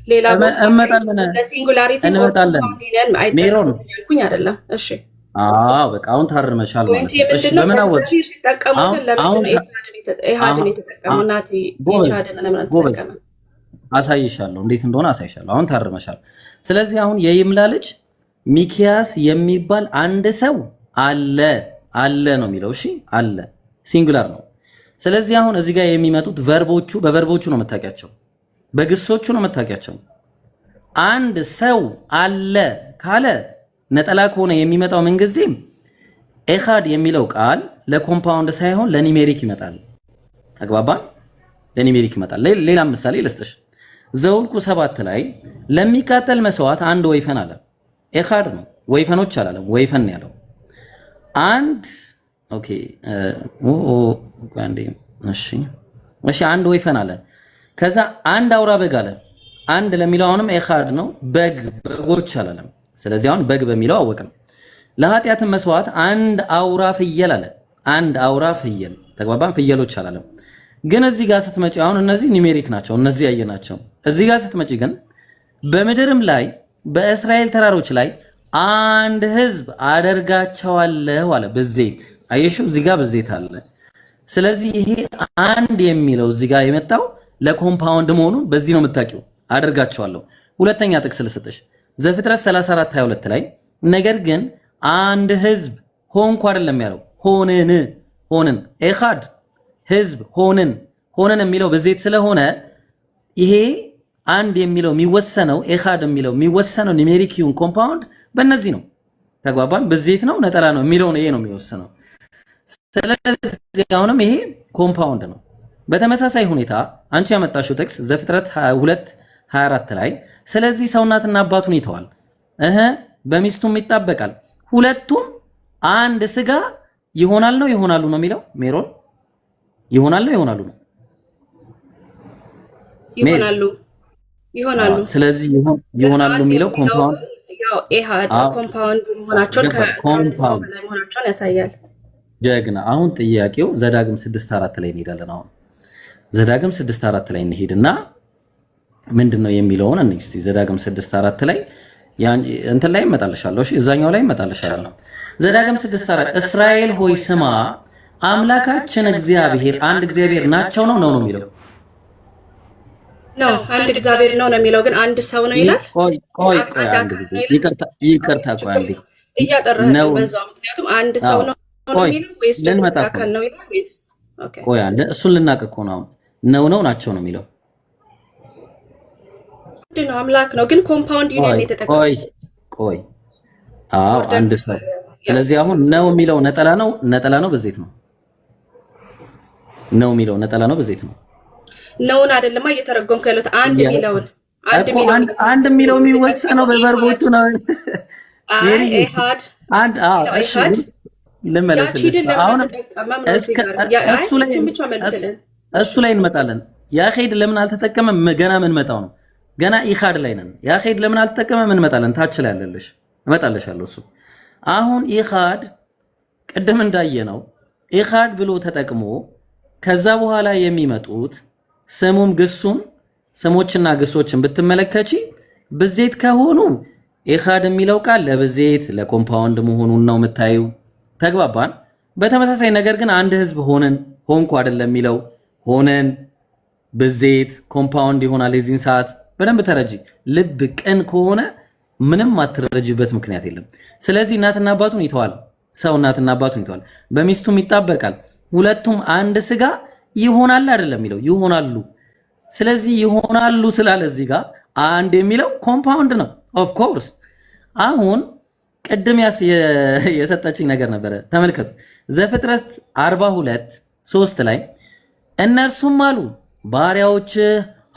ሌላ እንመጣለን፣ ለሲንጉላሪቲ እንመጣለን። ሜሮን ያልኩኝ አይደለም። እሺ በቃ አሁን ታርመሻል ማለት ነው። እሺ በምን አወቅሽ? ሲጠቀሙ ለምን ኢሃድን የተጠቀሙ ናቲ ኢሃድን ለምን አልተጠቀመም? አሳይሻለሁ፣ እንዴት እንደሆነ አሳይሻለሁ። አሁን ታርመሻል። ስለዚህ አሁን የይምላ ልጅ ሚኪያስ የሚባል አንድ ሰው አለ ነው የሚለው። እሺ አለ ሲንጉላር ነው። ስለዚህ አሁን እዚህ ጋር የሚመጡት ቨርቦቹ በቨርቦቹ ነው መታወቂያቸው፣ በግሶቹ ነው መታወቂያቸው። አንድ ሰው አለ ካለ ነጠላ ከሆነ የሚመጣው ምንጊዜም ኢሃድ የሚለው ቃል ለኮምፓውንድ ሳይሆን ለኒሜሪክ ይመጣል። ተግባባን? ለኒሜሪክ ይመጣል። ሌላ ምሳሌ ልስጥሽ። ዘውልቁ 7 ላይ ለሚቃጠል መስዋዕት አንድ ወይፈን አለ። ኢሃድ ነው፣ ወይፈኖች አላለም፣ ወይፈን ያለው አንድ። ኦኬ እሺ አንድ ወይፈን አለ። ከዛ አንድ አውራ በግ አለ። አንድ ለሚለው አሁንም ኢሃድ ነው፣ በጎች አላለም። ስለዚህ አሁን በግ በሚለው አወቅን። ለኃጢአትን መስዋዕት አንድ አውራ ፍየል አለ። አንድ አውራ ፍየል ተግባባን። ፍየሎች አላለም። ግን እዚህ ጋር ስትመጪ አሁን እነዚህ ኒሜሪክ ናቸው፣ እነዚህ ያየናቸው። እዚህ ጋር ስትመጪ ግን በምድርም ላይ በእስራኤል ተራሮች ላይ አንድ ህዝብ አደርጋቸዋለሁ አለ በዘይት። አየሽው? እዚህ ጋር በዘይት አለ። ስለዚህ ይሄ አንድ የሚለው እዚህ ጋር የመጣው ለኮምፓውንድ መሆኑን በዚህ ነው የምታውቂው። አደርጋቸዋለሁ። ሁለተኛ ጥቅስ ልስጥሽ። ዘፍጥረት 34:22 ላይ ነገር ግን አንድ ህዝብ ሆንኩ አይደለም ያለው፣ ሆንን ኢሃድ ህዝብ ሆንን የሚለው በዘይት ስለሆነ ይሄ አንድ የሚለው የሚወሰነው ኢሃድ የሚለው የሚወሰነው ኒሜሪኪውን ኮምፓውንድ በእነዚህ ነው። ተግባባን? በዘይት ነው ነጠላ ነው የሚለው ይሄ ነው የሚወሰነው። ስለዚህ አሁንም ይሄ ኮምፓውንድ ነው። በተመሳሳይ ሁኔታ አንቺ ያመጣሽው ጥቅስ ዘፍጥረት 2:24 ላይ ስለዚህ ሰው እናትና አባቱን ይተዋል በሚስቱም ይጣበቃል፣ ሁለቱም አንድ ስጋ ይሆናሉ ነው የሚለው። ሜሮን ይሆናሉ ነው ይሆናሉ። ስለዚህ ይሆናሉ የሚለው ኮምፓውንድ ያው ኢሃድ ኮምፓውንድ መሆናቸውን ከአንድ ሰው በላይ መሆናቸውን ያሳያል። ጀግና። አሁን ጥያቄው ዘዳግም 6:4 ላይ እንሄዳለን። አሁን ዘዳግም 6:4 ላይ እንሄድና ምንድነው የሚለውን እንግስቲ ዘዳግም 6:4 ላይ እንትን ላይ እመጣልሻለሁ። እሺ እዛኛው ላይ እመጣልሻለሁ። ዘዳግም 6:4 እስራኤል ሆይ ስማ አምላካችን እግዚአብሔር አንድ እግዚአብሔር ናቸው ነው የሚለው ነው። አንድ እግዚአብሔር ነው የሚለው ግን አንድ ሰው ነው ይላል። ቆይ ይቅርታ ቆይ አንዴ እያጠራህ ነው በዛው። ምክንያቱም አንድ ሰው ነው የሚለው ወይስ አካል ነው ይላል ወይስ? ኦኬ ቆይ አንዴ እሱን ልናቀቅ ነው። ነው ናቸው ነው የሚለው ነው አምላክ ነው ግን ኮምፓውንድ ዩኒየን የተጠቀመው። ቆይ አዎ አንድ ሰው። ስለዚህ አሁን ነው የሚለው ነጠላ ነው በዘይት ነው የሚለው ነጠላ ነው በዘይት ነው ነውን አይደለም እየተረጎምኩ ያለሁት አንድ የሚለው የሚወሰነው በቨርቦቹ ነው። ኢሃድ እሺ ልመለስልሽ። አሁን እሱ ላይ እንመጣለን። ያኺድ ለምን አልተጠቀመም? ገና ምን መጣው ነው ገና ኢሃድ ላይ ነን። ያኺድ ለምን አልተጠቀመም? እንመጣለን። ታች ላይ ያለልሽ እመጣልሻለሁ። እሱ አሁን ኢሃድ ቅድም እንዳየነው ኢሃድ ብሎ ተጠቅሞ ከዛ በኋላ የሚመጡት ስሙም ግሱም ስሞችና ግሶችን ብትመለከቺ ብዜት ከሆኑ ኢኻድ የሚለው ቃል ለብዜት ለኮምፓውንድ መሆኑን ነው የምታዩ። ተግባባን። በተመሳሳይ ነገር ግን አንድ ህዝብ ሆነን ሆንኩ አይደለም የሚለው ሆነን ብዜት ኮምፓውንድ ይሆናል። የዚህን ሰዓት በደንብ ተረጂ። ልብ ቅን ከሆነ ምንም አትረጂበት ምክንያት የለም። ስለዚህ እናትና አባቱን ይተዋል። ሰው እናትና አባቱን ይተዋል። በሚስቱም ይጣበቃል። ሁለቱም አንድ ስጋ ይሆናል አይደለም የሚለው ይሆናሉ። ስለዚህ ይሆናሉ ስላለ እዚህ ጋር አንድ የሚለው ኮምፓውንድ ነው። ኦፍ ኮርስ አሁን ቅድም የሰጠችኝ ነገር ነበረ። ተመልከቱ ዘፍጥረት 42:3 ላይ እነርሱም አሉ ባሪያዎች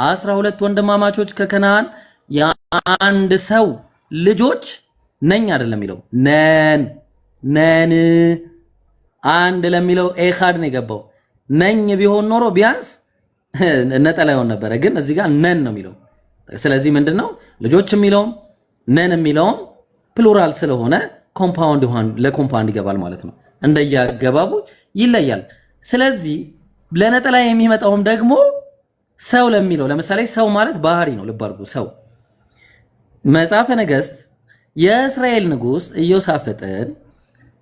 12 ወንድማማቾች ከከነዓን የአንድ ሰው ልጆች ነኝ አይደለም የሚለው ነን አንድ ለሚለው ኢኻድ ነው የገባው። ነኝ ቢሆን ኖሮ ቢያንስ ነጠላ ይሆን ነበረ፣ ግን እዚህ ጋር ነን ነው የሚለው። ስለዚህ ምንድነው ልጆች የሚለውም ነን የሚለውም ፕሉራል ስለሆነ ኮምፓውንድ ለኮምፓውንድ ይገባል ማለት ነው። እንደያገባቡ ይለያል። ስለዚህ ለነጠላ የሚመጣውም ደግሞ ሰው ለሚለው ለምሳሌ ሰው ማለት ባህሪ ነው። ልብ አድርጉ። ሰው መጽሐፈ ነገሥት የእስራኤል ንጉሥ ኢዮሳፍጥን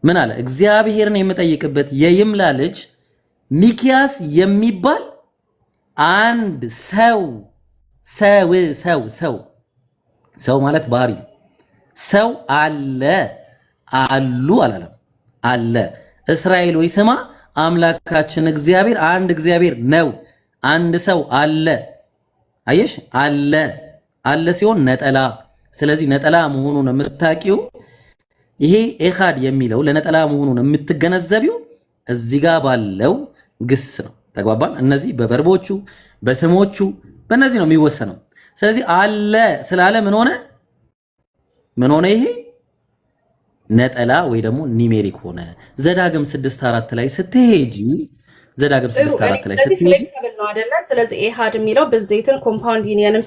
ምን አለ? እግዚአብሔርን የምጠይቅበት የይምላ ልጅ ሚኪያስ የሚባል አንድ ሰው ማለት ባህሪ ነው። ሰው አሉ አላለም፣ አለ። እስራኤል ወይ ስማ አምላካችን እግዚአብሔር አንድ እግዚአብሔር ነው። አንድ ሰው አለ። አየሽ፣ አለ ሲሆን ነጠላ። ስለዚህ ነጠላ መሆኑን የምታውቂው ይሄ ኢኻድ የሚለው ለነጠላ መሆኑን የምትገነዘቢው እዚህ ጋር ባለው ግስ ነው። ተግባባን? እነዚህ በቨርቦቹ በስሞቹ በእነዚህ ነው የሚወሰነው። ስለዚህ አለ ስላለ ምን ሆነ? ይሄ ነጠላ ወይ ደግሞ ኒሜሪክ ሆነ። ዘዳግም 6:4 ላይ ስትሄጂ ፍሌክሲብል ነው አይደለ? ስለዚህ ኢኻድ የሚለው ብዜትን ኮምፓውንድ ዩኒየንም